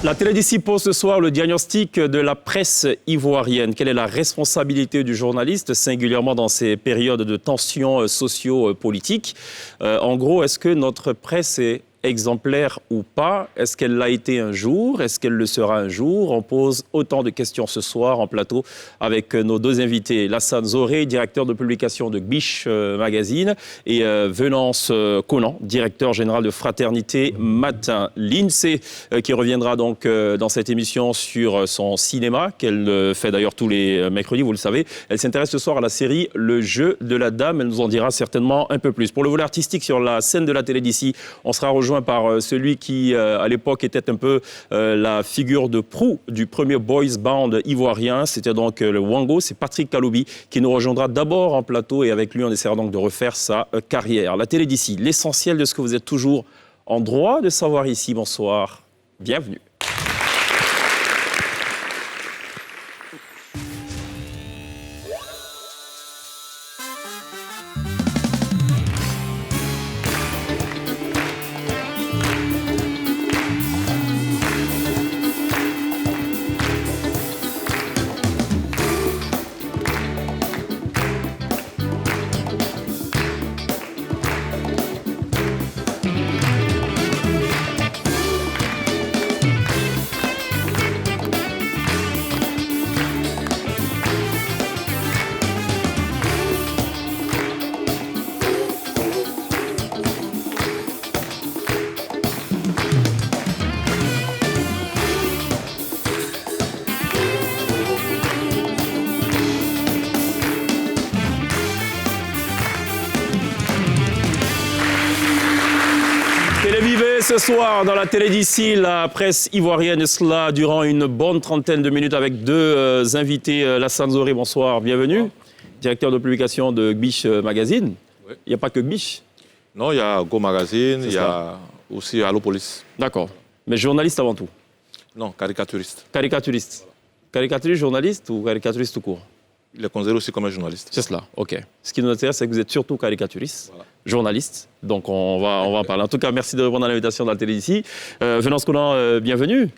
La télé d'ici pose ce soir le diagnostic de la presse ivoirienne. Quelle est la responsabilité du journaliste, singulièrement dans ces périodes de tensions socio-politiques? En gros, est-ce que notre presse est exemplaire ou pas? Est-ce qu'elle l'a été un jour? Est-ce qu'elle le sera un jour? On pose autant de questions ce soir en plateau avec nos deux invités. Lassane Zoré, directeur de publication de Gbiche Magazine, et Venance Conan, directeur général de Fraternité Matin. L'INSEE qui reviendra donc dans cette émission sur son cinéma, qu'elle fait d'ailleurs tous les mercredis, vous le savez. Elle s'intéresse ce soir à la série Le Jeu de la Dame. Elle nous en dira certainement un peu plus. Pour le volet artistique sur la scène de la télé d'ici, on sera rejoint par celui qui, à l'époque, était un peu la figure de proue du premier boys band ivoirien. C'était donc le Wango. C'est Patrick Kaloubi qui nous rejoindra d'abord en plateau et avec lui, on essaiera donc de refaire sa carrière. La télé d'ici, l'essentiel de ce que vous êtes toujours en droit de savoir ici. Bonsoir, bienvenue. Ce soir, dans la télé d'ici, la presse ivoirienne, cela durant une bonne trentaine de minutes avec deux invités. Lassane Zoré, bonsoir, bienvenue. Bonsoir. Directeur de publication de Gbiche Magazine. Oui. Il n'y a pas que Gbiche. Non, il y a Go Magazine, il y a aussi Allo Police. D'accord. Mais journaliste avant tout? Non, caricaturiste. Caricaturiste. Voilà. Caricaturiste, journaliste ou caricaturiste tout court? Il est considéré aussi comme un journaliste. C'est cela, ok. Ce qui nous intéresse, c'est que vous êtes surtout caricaturiste, voilà. Journaliste. Donc on va en parler. En tout cas, merci de répondre à l'invitation de la télé ici. Venance Conan, bienvenue.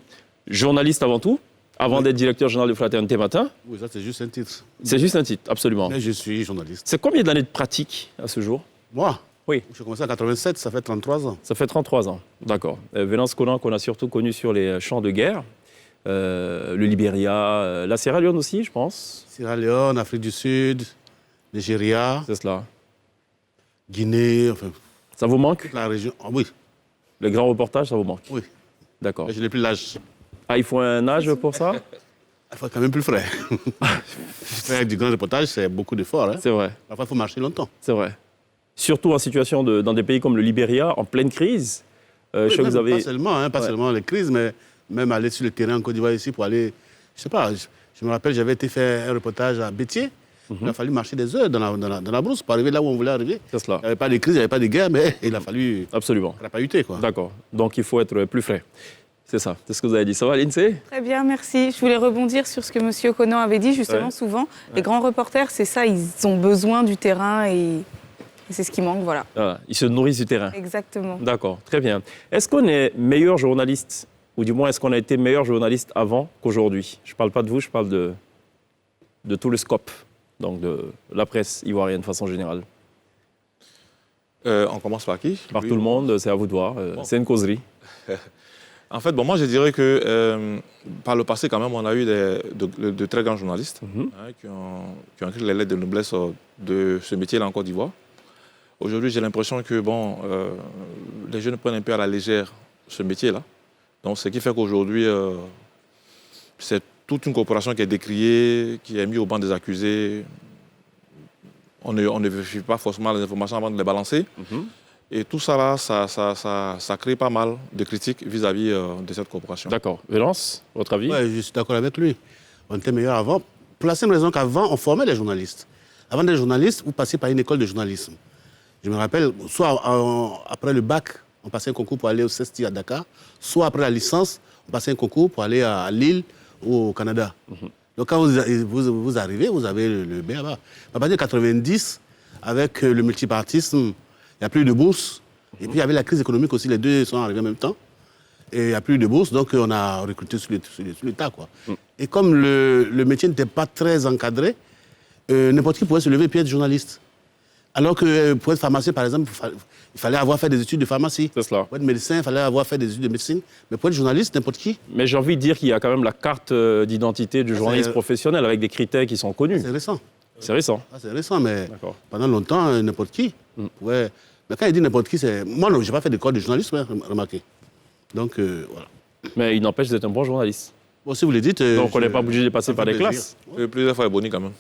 Journaliste avant tout, avant d'être directeur général de Fraternité Matin. Oui, ça c'est juste un titre. C'est juste un titre, absolument. Mais je suis journaliste. C'est combien d'années de pratique à ce jour? Moi? Oui. J'ai commencé en 87, ça fait 33 ans. Ça fait 33 ans, d'accord. Venance Conan, qu'on a surtout connu sur les champs de guerre. Le Libéria, la Sierra Leone aussi, je pense. Sierra Leone, Afrique du Sud, Nigeria. C'est cela. Guinée, enfin. Ça vous manque? La région, oui. Le grand reportage, ça vous manque? Oui. D'accord. Mais je n'ai plus l'âge. Ah, il faut un âge pour ça? Il faut quand même plus frais. Faire du grand reportage, c'est beaucoup d'efforts. Hein. C'est vrai. Parfois, il faut marcher longtemps. C'est vrai. Surtout en situation dans des pays comme le Libéria, en pleine crise. Oui, je sais que vous avez... Pas seulement, hein, pas seulement les crises, mais même aller sur le terrain en Côte d'Ivoire ici pour aller... Je sais pas, je me rappelle, j'avais été faire un reportage à Bétier. Il a fallu marcher des heures dans la brousse pour arriver là où on voulait arriver. C'est cela. Il n'y avait pas de crise, il n'y avait pas de guerre, mais il a fallu... Absolument. Rapahuter, quoi. D'accord. Donc il faut être plus frais. C'est ça. C'est ce que vous avez dit. Ça va, l'INSEE? Très bien, merci. Je voulais rebondir sur ce que M. Conan avait dit. Justement, souvent, les grands reporters, c'est ça, ils ont besoin du terrain et c'est ce qui manque, voilà. Ah, ils se nourrissent du terrain. Exactement. D'accord, très bien. Est-ce qu'on est meilleur journaliste, ou du moins est-ce qu'on a été meilleur journaliste avant qu'aujourd'hui? Je ne parle pas de vous, je parle de tout le scope, donc de la presse ivoirienne de façon générale. On commence par qui? Par tout le monde, c'est à vous de voir. Bon. C'est une causerie. En fait, moi je dirais que par le passé, quand même, on a eu de très grands journalistes qui ont écrit les lettres de noblesse de ce métier-là en Côte d'Ivoire. Aujourd'hui, j'ai l'impression que les jeunes prennent un peu à la légère ce métier-là. Donc, ce qui fait qu'aujourd'hui, c'est toute une corporation qui est décriée, qui est mise au banc des accusés. On ne vérifie pas forcément les informations avant de les balancer. Et tout ça, là, ça crée pas mal de critiques vis-à-vis de cette corporation. D'accord. Vélance, votre avis? Oui, je suis d'accord avec lui. On était meilleur avant. Pour la simple raison qu'avant, on formait les journalistes. Avant d'être journaliste, vous passez par une école de journalisme. Je me rappelle, soit après le bac, on passait un concours pour aller au CESTI à Dakar, soit après la licence, on passait un concours pour aller à Lille ou au Canada. Donc quand vous arrivez, vous avez le B.A.B.A. À partir de 90, avec le multipartisme, il n'y a plus de bourse. Et puis il y avait la crise économique aussi, les deux sont arrivés en même temps. Et il n'y a plus de bourse, donc on a recruté sur le tas, quoi. Et comme le métier n'était pas très encadré, n'importe qui pouvait se lever et puis être journaliste. Alors que pour être pharmacien, par exemple, il fallait avoir fait des études de pharmacie. C'est cela. Pour être médecin, il fallait avoir fait des études de médecine. Mais pour être journaliste, n'importe qui. Mais j'ai envie de dire qu'il y a quand même la carte d'identité du journaliste professionnel avec des critères qui sont connus. C'est récent. C'est récent. C'est récent, mais D'accord. pendant longtemps, n'importe qui pouvait... Mais quand il dit n'importe qui, c'est... Moi, non, je n'ai pas fait d'école de journalisme, remarquez. Donc, voilà. Mais il n'empêche d'être un bon journaliste. Bon, si vous le dites... Donc on n'est pas obligé de passer par des classes. Plusieurs fois, Ebony, quand même.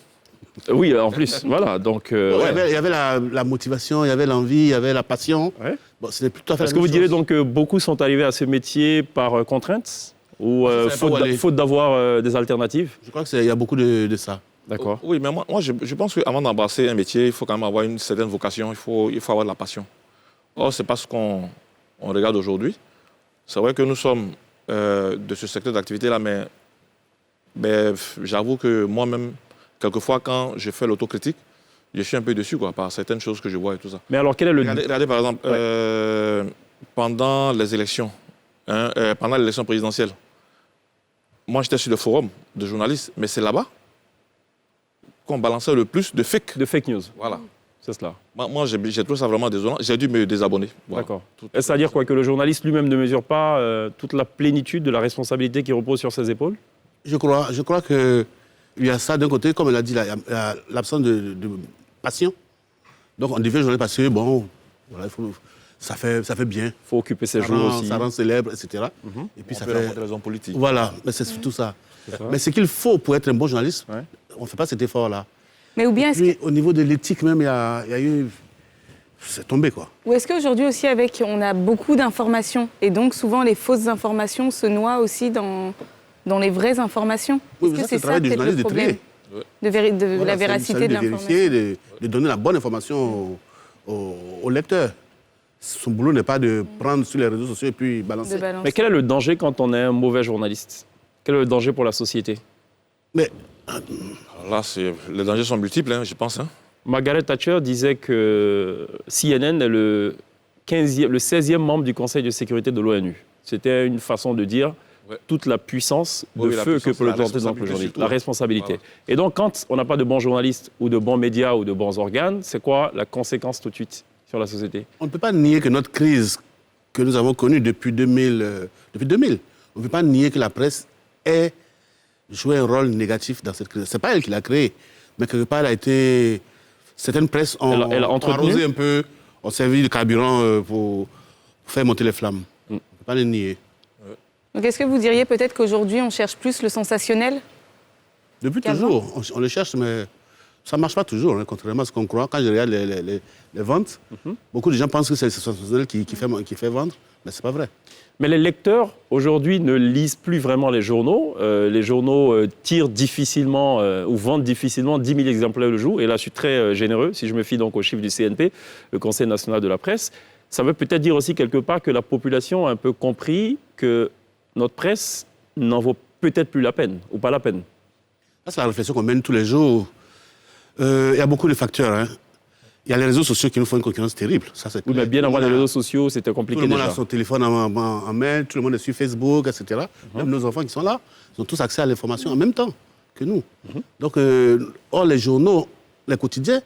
Oui, en plus, voilà. Donc, Bon, il y avait la motivation, il y avait l'envie, il y avait la passion. Ouais. Bon, ce n'est plus tout à fait Est-ce la que même vous direz chose. donc que beaucoup sont arrivés à ce métier par contrainte ou Je sais pas où aller. faute d'avoir des alternatives? Je crois qu'il y a beaucoup de ça. D'accord. Oui, mais moi je pense qu'avant d'embrasser un métier, il faut quand même avoir une certaine vocation, il faut avoir de la passion. Or, ce n'est pas ce qu'on regarde aujourd'hui. C'est vrai que nous sommes de ce secteur d'activité-là, mais j'avoue que moi-même, quelquefois, quand je fais l'autocritique, je suis un peu déçu par certaines choses que je vois et tout ça. Mais alors, quel est le... Regardez par exemple, pendant les élections, pendant l'élection présidentielle, moi j'étais sur le forum de journalistes, mais c'est là-bas qu'on balançait le plus de fake. de fake news? Voilà. C'est cela. Moi j'ai trouvé ça vraiment désolant. J'ai dû me désabonner. Voilà. D'accord. Est-ce à dire quoi, que le journaliste lui-même ne mesure pas toute la plénitude de la responsabilité qui repose sur ses épaules? Je crois qu'il y a ça d'un côté, comme elle a dit, là, il y a l'absence de passion. Donc on devient journaliste parce que, bon, voilà, ça fait bien. Il faut occuper ses jours aussi. Ça rend célèbre, etc. Et puis On ça peut fait... rencontrer les hommes politiques. Voilà, mais c'est surtout ça. ça. Mais ce qu'il faut pour être un bon journaliste, Ouais. on ne fait pas cet effort-là. Mais ou bien, Puis au niveau de l'éthique même, il y a eu... C'est tombé, quoi. ou est-ce qu'aujourd'hui aussi, on a beaucoup d'informations et donc souvent les fausses informations se noient aussi dans les vraies informations? Oui, Est-ce mais que ça, c'est le travail du peut-être journaliste de problème trier. de Voilà, la véracité c'est de de l'information? vérifier, de donner la bonne information au lecteur. Son boulot n'est pas de prendre sur les réseaux sociaux et puis balancer. De balance. Mais quel est le danger quand on est un mauvais journaliste? Quel est le danger pour la société? Mais Alors là, les dangers sont multiples, je pense. Margaret Thatcher disait que CNN est le 16e membre du Conseil de sécurité de l'ONU. C'était une façon de dire toute la puissance de Oui, la feu puissance, que peut la représenter donc le responsabilité journaliste. surtout. La responsabilité. Voilà. Et donc, quand on n'a pas de bons journalistes ou de bons médias ou de bons organes, c'est quoi la conséquence tout de suite sur la société? on ne peut pas nier que notre crise que nous avons connue depuis 2000, on ne peut pas nier que la presse ait joué un rôle négatif dans cette crise. Ce n'est pas elle qui l'a créée, mais quelque part, elle a été... Certaines presses Elle a ont entretenu. arrosé un peu, ont servi de carburant pour faire monter les flammes. On ne peut pas les nier. Donc est-ce que vous diriez peut-être qu'aujourd'hui on cherche plus le sensationnel? Depuis Qu'avant. toujours, on le cherche, mais ça ne marche pas toujours, contrairement à ce qu'on croit. Quand je regarde les ventes, beaucoup de gens pensent que c'est le sensationnel qui fait vendre, mais ce n'est pas vrai. Mais les lecteurs, aujourd'hui, ne lisent plus vraiment les journaux. Les journaux tirent difficilement ou vendent difficilement 10 000 exemplaires le jour. Et là, je suis très généreux, si je me fie donc aux chiffres du CNP, le Conseil national de la presse. Ça veut peut-être dire aussi quelque part que la population a un peu compris que notre presse n'en vaut peut-être plus la peine, ou pas la peine. Ça, c'est la réflexion qu'on mène tous les jours. Il y a beaucoup de facteurs. Il y a les réseaux sociaux qui nous font une concurrence terrible. Ça, c'est Oui, mais clair. bien Tout le avoir monde les a- réseaux sociaux, c'était Tout compliqué le monde déjà. a son téléphone en main, tout le monde est sur Facebook, etc. Même nos enfants qui sont là, ils ont tous accès à l'information en même temps que nous. Donc, or, les journaux, les quotidiens,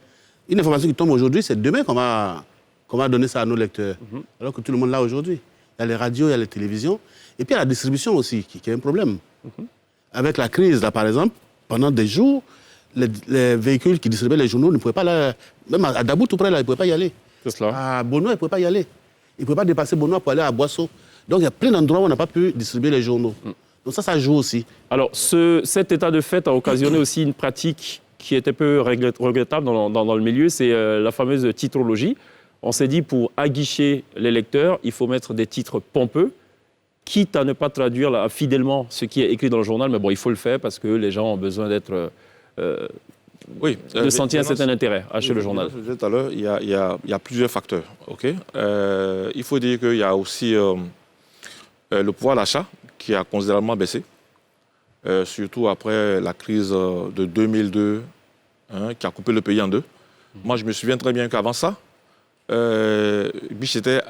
une information qui tombe aujourd'hui, c'est demain qu'on va donner ça à nos lecteurs. Alors que tout le monde l'a aujourd'hui. Il y a les radios, il y a les télévisions. Et puis, il y a la distribution aussi, qui est un problème. Avec la crise, là, par exemple, pendant des jours, les véhicules qui distribuaient les journaux ne pouvaient pas aller. Même à Dabou, tout près, là, ils ne pouvaient pas y aller. C'est cela. À Bono, ils ne pouvaient pas y aller. Ils ne pouvaient pas dépasser Bono pour aller à Boisseau. Donc, il y a plein d'endroits où on n'a pas pu distribuer les journaux. Donc ça joue aussi. Alors, cet état de fait a occasionné aussi une pratique qui était peu regrettable dans le milieu, c'est la fameuse titrologie. On s'est dit, pour aguicher les lecteurs, il faut mettre des titres pompeux, quitte à ne pas traduire fidèlement ce qui est écrit dans le journal, mais bon, il faut le faire parce que les gens ont besoin d'être... Oui. de sentir un certain intérêt à acheter le journal. Je disais tout à l'heure, il y a plusieurs facteurs. Il faut dire qu'il y a aussi le pouvoir d'achat qui a considérablement baissé, surtout après la crise de 2002, qui a coupé le pays en deux. Moi, je me souviens très bien qu'avant ça, Biche était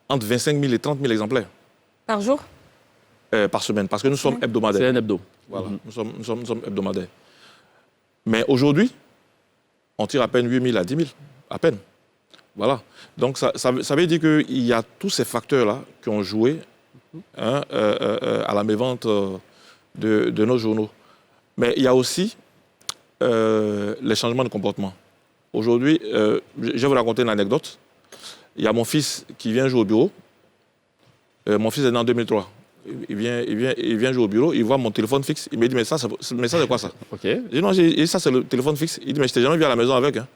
entre 25 000 et 30 000 exemplaires. Par jour? par semaine, parce que nous sommes C'est hebdomadaires. un hebdo. Voilà, nous sommes hebdomadaires. Mais aujourd'hui, on tire à peine 8 000 à 10 000, à peine. Voilà. Donc ça veut dire qu'il y a tous ces facteurs-là qui ont joué à la mévente de nos journaux. Mais il y a aussi les changements de comportement. Aujourd'hui, je vais vous raconter une anecdote. Il y a mon fils qui vient jouer au bureau. Mon fils est né en 2003. Il vient jouer au bureau, il voit mon téléphone fixe. Il me dit, mais ça c'est quoi ça? OK. Je dis, non, ça c'est le téléphone fixe. Il dit, mais je t'ai jamais vu à la maison avec. Hein.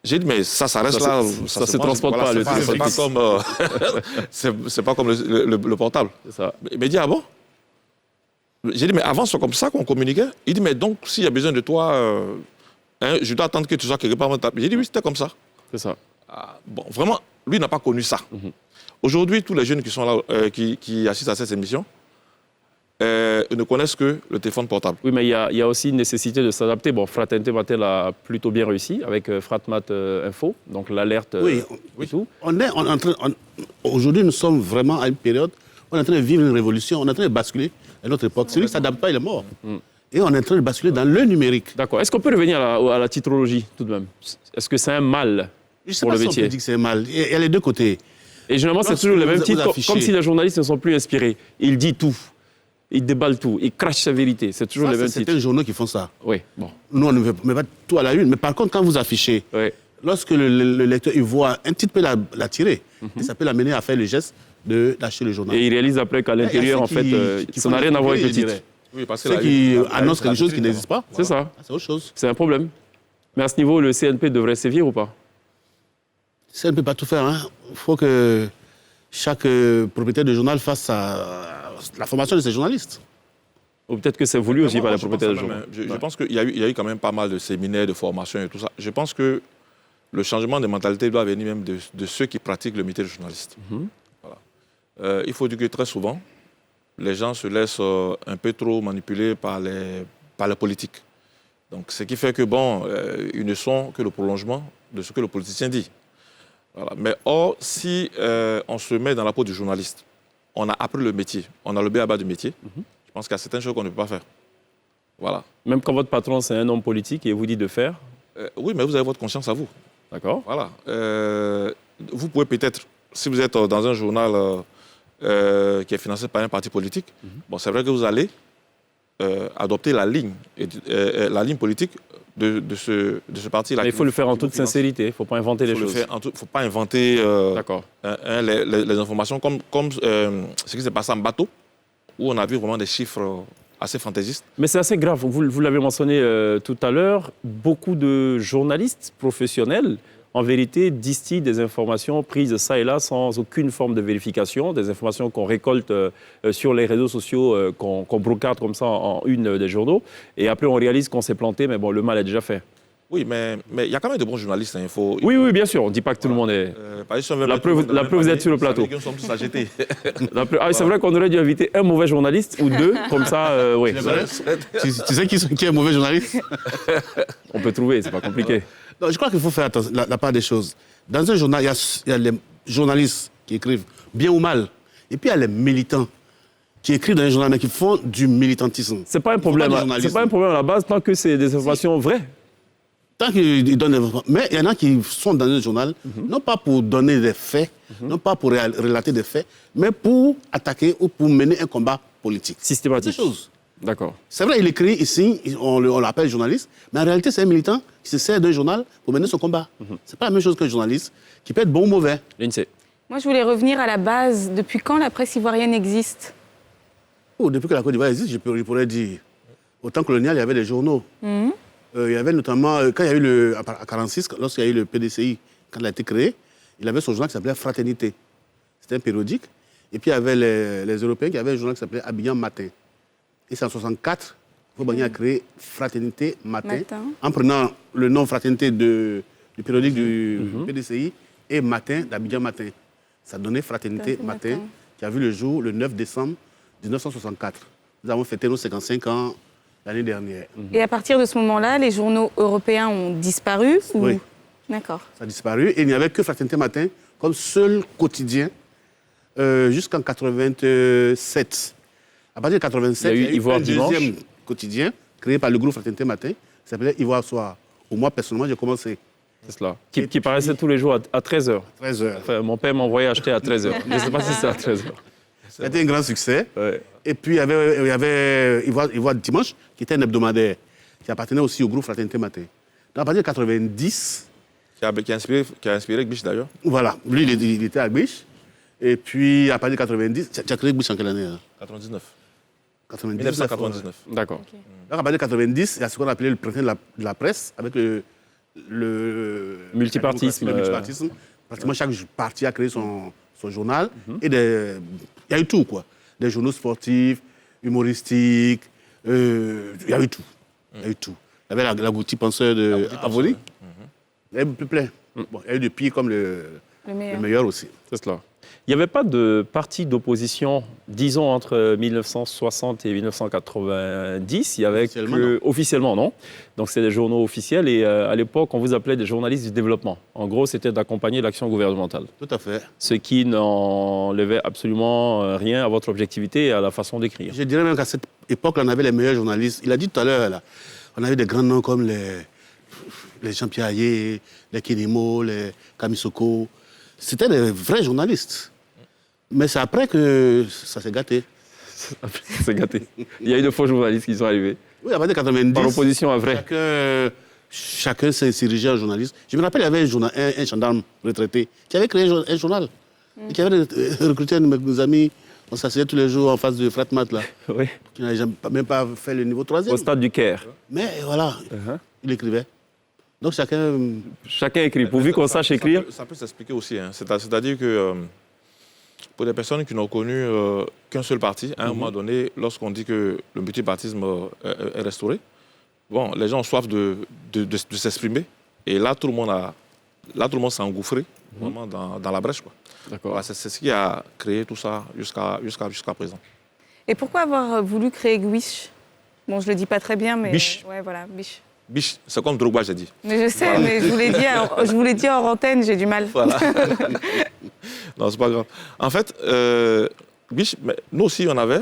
J'ai dit, mais ça reste là. Ça se transporte pas, le téléphone fixe. C'est pas comme le portable. C'est ça. Il m'a dit, ah bon? J'ai dit, mais avant, c'est comme ça qu'on communiquait. Il dit, mais donc, s'il y a besoin de toi, je dois attendre que tu sois quelque part. J'ai dit, oui, c'était comme ça. C'est ça. Bon, vraiment, lui n'a pas connu ça. Aujourd'hui, tous les jeunes qui sont là, qui assistent à cette émission, ne connaissent que le téléphone portable. Oui, mais il y a aussi une nécessité de s'adapter. Bon, Fraternité Matin l'a plutôt bien réussi avec Fratmat Info, donc l'alerte et tout. Aujourd'hui, nous sommes vraiment à une période où on est en train de vivre une révolution, on est en train de basculer à notre époque. Celui qui ne s'adapte pas, il est mort. Et on est en train de basculer dans le numérique. D'accord. Est-ce qu'on peut revenir à la titrologie tout de même? Est-ce que c'est un mal Je ne sais pour pas le si on métier? peut dire que c'est mal. Il y a les deux côtés. Et généralement, c'est Lorsque toujours le même vous titre, affichez- comme si les journalistes ne sont plus inspirés. Il dit tout. Il déballe tout. Il crache sa vérité. C'est toujours Ça, les mêmes c'est titres. certains journaux qui font ça. Oui, bon. Nous, on ne met pas tout à la une. Mais par contre, quand vous affichez, Oui. lorsque le lecteur il voit un titre peut l'attirer, et ça peut l'amener à faire le geste d'acheter le journal. Et il réalise après qu'à l'intérieur, en fait, ça n'a rien à voir avec le titre. Oui, parce que Ceux la qui une- annoncent quelque chose qui vitrine, n'existe pas, C'est ça. c'est autre chose. C'est un problème. Mais à ce niveau, le CNP devrait sévir ou pas? Ça ne peut pas tout faire. Il faut que chaque propriétaire de journal fasse la formation de ses journalistes. Ou peut-être que c'est voulu aussi par les je pense propriétaires de quand journaux. même, je pense qu'il y a eu quand même pas mal de séminaires, de formations et tout ça. Je pense que le changement de mentalité doit venir même de ceux qui pratiquent le métier de journaliste. Voilà. Il faut dire que très souvent, les gens se laissent un peu trop manipuler par les politiques. Donc, ce qui fait que, bon, ils ne sont que le prolongement de ce que le politicien dit. Voilà. Mais or, si on se met dans la peau du journaliste, on a appris le métier, on a le b.a.-ba du métier, je pense qu'il y a certaines choses qu'on ne peut pas faire. Voilà. Même quand votre patron, c'est un homme politique et vous dit de faire, Oui, mais vous avez votre conscience à vous. d'accord? Voilà. Vous pouvez peut-être, si vous êtes dans un journal qui est financé par un parti politique, bon, c'est vrai que vous allez adopter la ligne politique de ce parti-là. Mais il faut le faire en toute finance. sincérité. Il ne faut pas inventer les Il choses. ne faut pas inventer D'accord. les informations comme ce qui s'est passé en bateau, où on a vu vraiment des chiffres assez fantaisistes. Mais c'est assez grave. Vous l'avez mentionné tout à l'heure. Beaucoup de journalistes professionnels, en vérité, distillent des informations prises ça et là sans aucune forme de vérification, des informations qu'on récolte sur les réseaux sociaux, qu'on brocarde comme ça en une des journaux. Et après, on réalise qu'on s'est planté, mais bon, le mal est déjà fait. Oui, mais il y a quand même de bons journalistes. Hein. Oui, bien sûr. On ne dit pas que tout le monde est... La preuve, vous êtes sur le plateau. Nous sommes tous agités. C'est vrai qu'on aurait dû inviter un mauvais journaliste ou deux, comme ça, oui. Tu sais qui est un mauvais journaliste? On peut trouver, c'est pas compliqué. Non, je crois qu'il faut faire attention, la part des choses. Dans un journal, il y a les journalistes qui écrivent bien ou mal. Et puis il y a les militants qui écrivent dans un journal, mais qui font du militantisme. C'est pas un problème. C'est pas un problème à la base tant que c'est des informations vraies. Tant qu'ils donnent des informations. Mais il y en a qui sont dans un journal, non pas pour donner des faits, non pas pour relater des faits, mais pour attaquer ou pour mener un combat politique. Systématique. C'est des choses. D'accord. C'est vrai, il écrit, il signe, on l'appelle journaliste, mais en réalité, c'est un militant qui se sert d'un journal pour mener son combat. C'est pas la même chose qu'un journaliste qui peut être bon ou mauvais. L'INSEE. Moi, je voulais revenir à la base. Depuis quand la presse ivoirienne existe? Oh, depuis que la Côte d'Ivoire existe, je pourrais dire. Au temps colonial, il y avait des journaux. Il y avait notamment, quand il y a eu à 1946, lorsqu'il y a eu le PDCI, quand il a été créé, il avait son journal qui s'appelait Fraternité. C'était un périodique. Et puis il y avait les Européens qui avaient un journal qui s'appelait Abidjan Matin. Et c'est en 1964, Faubagny a créé Fraternité Matin, en prenant le nom Fraternité du périodique du PDCI et Matin d'Abidjan Matin. Ça donnait Fraternité Matin, qui a vu le jour le 9 décembre 1964. Nous avons fêté nos 55 ans l'année dernière. Et à partir de ce moment-là, les journaux européens ont disparu ou... Oui. D'accord. Ça a disparu et il n'y avait que Fraternité Matin comme seul quotidien jusqu'en 1987. À partir de 87, Il y a eu Ivoire un Dimanche. deuxième quotidien créé par le groupe Fraternité Matin, qui s'appelait Ivoire Soir. Où moi, personnellement, j'ai commencé C'est cela. Qui paraissait tous les jours à 13h. 13h. Enfin, mon père m'envoyait acheter à 13h. Je ne sais pas si c'est à 13h. C'était un grand succès. Ouais. Et puis, il y avait Ivoire Dimanche, qui était un hebdomadaire, qui appartenait aussi au groupe Fraternité Matin. Donc, à partir de 90, Qui a inspiré Gbish d'ailleurs. voilà, lui, il était à Gbish. Et puis, à partir de 90, tu as créé Gbish en quelle année hein 99. 1999. D'accord. Ok. Donc, à partir de 90, il y a ce qu'on appelait le printemps de la presse, avec le Multipartisme, le multipartisme. Pratiquement chaque parti a créé son journal. Et il y a eu tout, quoi. Des journaux sportifs, humoristiques, il y a eu tout. Il y a eu tout. Il y avait la boutique penseur de Avoli. Il y a eu plein. Bon, il y a eu des pires comme le meilleur. meilleur aussi. C'est cela. Il n'y avait pas de parti d'opposition, disons, entre 1960 et 1990. Il y avait Officiellement, que... Officiellement, non. Donc, c'est des journaux officiels. Et à l'époque, on vous appelait des journalistes du développement. En gros, c'était d'accompagner l'action gouvernementale. Tout à fait. Ce qui n'enlevait absolument rien à votre objectivité et à la façon d'écrire. Je dirais même qu'à cette époque, on avait les meilleurs journalistes. Il a dit tout à l'heure, là, on avait des grands noms comme les Jean-Pierre Ayé, les Kenemo, les Kamisoko. C'était des vrais journalistes. Mais c'est après que ça s'est gâté. C'est gâté. Il y a eu de faux journalistes qui sont arrivés. Oui, à partir de 90, Par opposition à vrai. chacun s'est dirigé en journaliste. Je me rappelle, il y avait un gendarme retraité qui avait créé un journal. Et qui avait recruté un de mes amis. On s'asseyait tous les jours en face de Fratmat, là. Oui. Qui n'avait même pas fait le niveau 3e. Au stade du Caire. Mais voilà, il écrivait. Donc chacun... Chacun écrit. Pourvu qu'on sache écrire. Ça peut s'expliquer aussi. Hein. C'est-à-dire que pour des personnes qui n'ont connu qu'un seul parti, à un moment donné, lorsqu'on dit que le multipartisme est restauré, bon, les gens ont soif de s'exprimer. Et là, tout le monde s'est engouffré vraiment dans la brèche, quoi. D'accord. Voilà, c'est ce qui a créé tout ça jusqu'à présent. Et pourquoi avoir voulu créer Gwish? Bon, je le dis pas très bien, mais... Biche. Ouais, voilà, Biche. Biche, c'est comme Drogba, j'ai dit. Mais je sais, mais je vous l'ai dit hors antenne, j'ai du mal. Voilà. Non, c'est pas grave. En fait, Biche, nous aussi, on avait...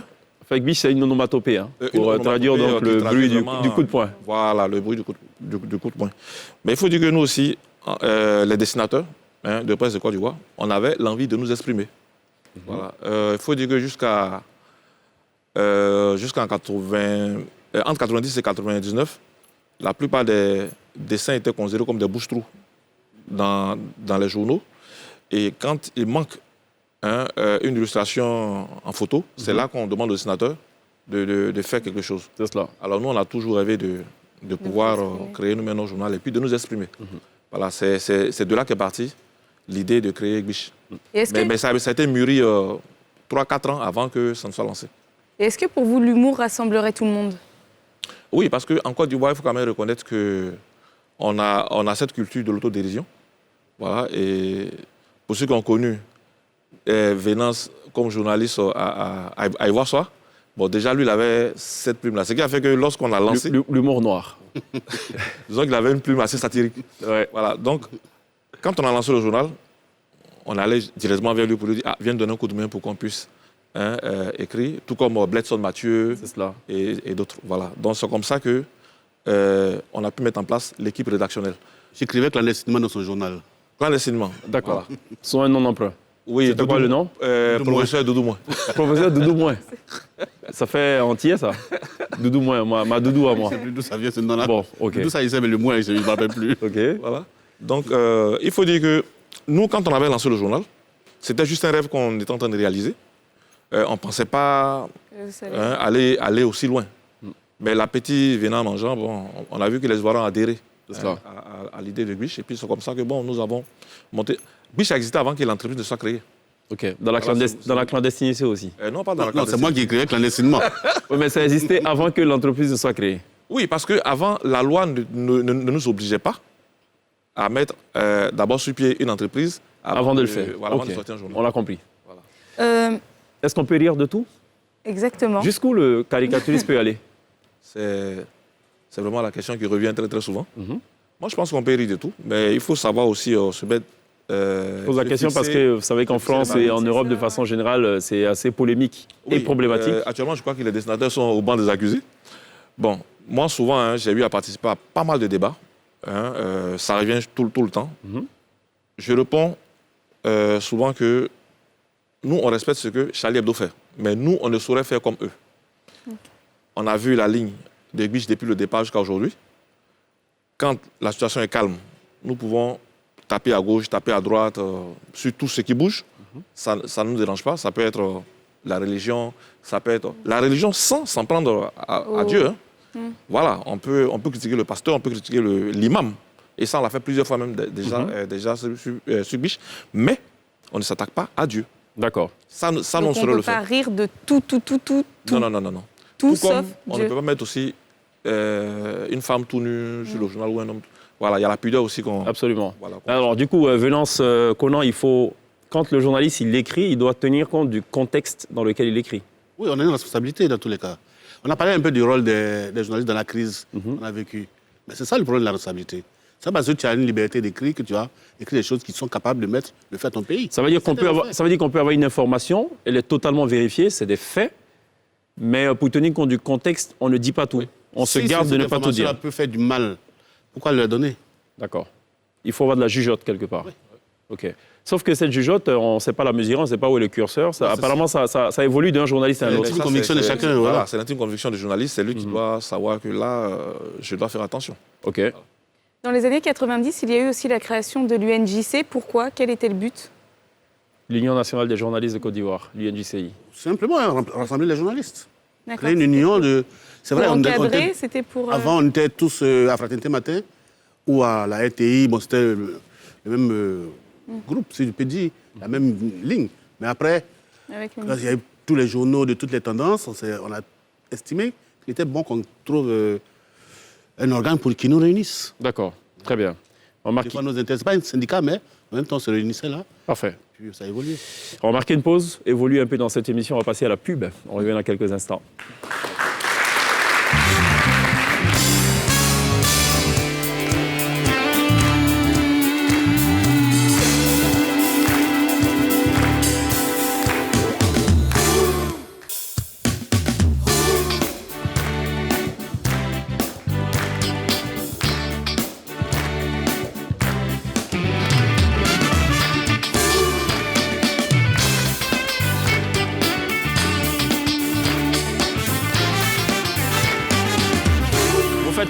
Fait que biche, c'est une onomatopée, hein, Une pour onomatopée, traduire donc qui le traduit bruit vraiment, du coup de poing. Voilà, le bruit du coup de poing. Mais il faut dire que nous aussi, les dessinateurs de presse de Côte d'Ivoire, on avait l'envie de nous exprimer. Voilà. Il faut dire que jusqu'en 80, entre 90 et 99, la plupart des dessins étaient considérés comme des bouches-trous dans les journaux. Et quand il manque une illustration en photo, c'est là qu'on demande au dessinateur de faire quelque chose. C'est cela. Alors nous, on a toujours rêvé de pouvoir créer nous-mêmes nos journaux et puis de nous exprimer. Voilà, c'est de là qu'est partie l'idée de créer Gbish. Mais ça a été mûri 3-4 ans avant que ça ne soit lancé. Et est-ce que pour vous, l'humour rassemblerait tout le monde? Oui, parce qu'en Côte d'Ivoire, il faut quand même reconnaître qu'on a cette culture de l'autodérision. Voilà, et pour ceux qui ont connu Venance comme journaliste à Ivoire Soir, bon, déjà, lui, il avait cette plume-là. Ce qui a fait que lorsqu'on a lancé... L'humour noir. Disons qu'il avait une plume assez satirique. Ouais. Voilà, donc, quand on a lancé le journal, on allait directement vers lui pour lui dire « Ah, viens me donner un coup de main pour qu'on puisse écrire », tout comme Bledson Mathieu et d'autres. Voilà. Donc, c'est comme ça qu'on a pu mettre en place l'équipe rédactionnelle. J'écrivais clandestinement dans son journal. Clandestinement. D'accord. Son un nom d'emprunt. Oui, c'était quoi le nom? Professeur Doudou Moins. Professeur Doudou Moins. Ça fait entier, ça? Doudou Moins, ma doudou à moi. Je sais plus d'où ça vient ce nom-là. Bon, ok. D'où ça il sait, mais le moins, je ne me rappelle plus. Ok. Voilà. Donc, il faut dire que nous, quand on avait lancé le journal, c'était juste un rêve qu'on était en train de réaliser. On ne pensait pas aller aussi loin. Mais l'appétit venant en mangeant, bon, on a vu que les Ivoiriens adhéraient à l'idée de Gbish. Et puis, c'est comme ça que bon, nous avons monté. Gbish a existé avant que l'entreprise ne soit créée. Ok. Dans la clandestinité aussi? Non, pas dans la Non, c'est moi qui écrivais clandestinement. Oui, mais ça existait avant que l'entreprise ne soit créée. Oui, parce qu'avant, la loi ne nous obligeait pas à mettre d'abord sur pied une entreprise avant de le faire. Voilà, okay. Avant de sortir un journal. On l'a compris. Voilà. Est-ce qu'on peut rire de tout? Exactement. Jusqu'où le caricaturiste peut aller? C'est vraiment la question qui revient très très souvent. Moi, je pense qu'on peut rire de tout, mais il faut savoir aussi se mettre Je pose la question parce que vous savez qu'en France et en Europe, de façon générale, c'est assez polémique et problématique. Actuellement, je crois que les destinataires sont au banc des accusés. Bon, moi, souvent, j'ai eu à participer à pas mal de débats. Ça revient tout le temps. Je réponds souvent que nous, on respecte ce que Charlie Hebdo fait. Mais nous, on ne saurait faire comme eux. On a vu la ligne de Biche depuis le départ jusqu'à aujourd'hui. Quand la situation est calme, nous pouvons taper à gauche, taper à droite, sur tout ce qui bouge. Ça ne nous dérange pas. Ça peut être la religion, ça peut être la religion sans s'en prendre à Dieu. Voilà, on peut critiquer le pasteur, on peut critiquer l'imam. Et ça, on l'a fait plusieurs fois même déjà sur Biche. Mais on ne s'attaque pas à Dieu. D'accord. Ça Donc on saurait le faire. on ne peut pas rire de tout. Non. Tout comme sauf on Dieu. ne peut pas mettre aussi une femme tout nue sur le journal ou un homme. Voilà, il y a la pudeur aussi qu'on... Absolument. Voilà. Alors du coup, Venance Conan, quand le journaliste il écrit, il doit tenir compte du contexte dans lequel il écrit. Oui, on a une responsabilité dans tous les cas. On a parlé un peu du rôle des journalistes dans la crise qu'on a vécue. Mais c'est ça le problème de la responsabilité. C'est parce que tu as une liberté d'écrire que tu as écrit des choses qui sont capables de le faire ton pays. Ça veut dire qu'on peut avoir une information, elle est totalement vérifiée, c'est des faits, mais pour tenir compte du contexte, on ne dit pas tout. On se garde de ne pas tout dire. Ça peut faire du mal. Pourquoi le donner? D'accord. Il faut avoir de la jugeote quelque part. Oui. OK. Sauf que cette jugeote, on ne sait pas la mesurer, on ne sait pas où est le curseur. Apparemment, ça évolue d'un journaliste à un autre. C'est l'intime conviction de chacun. Voilà. C'est l'intime conviction du journaliste. C'est lui qui doit savoir que là, je dois faire attention. OK. Dans les années 90, il y a eu aussi la création de l'UNJC. Pourquoi? Quel était le but? L'Union nationale des journalistes de Côte d'Ivoire, l'UNJCI. Simplement rassembler les journalistes. D'accord. Créer une union de... C'est vrai, c'était pour... Avant, on était tous à Fraternité Matin ou à la RTI. Bon, c'était le même groupe, si je peux dire, la même ligne. Mais après, quand il y a eu tous les journaux de toutes les tendances, on a estimé qu'il était bon qu'on trouve un organe qui nous réunisse. D'accord, très bien. On marque... Ce n'est pas un syndicat, mais en même temps, on se réunissait là. Parfait. Puis ça a évolué. On va marquer une pause, évolue un peu dans cette émission. On va passer à la pub. On revient dans quelques instants.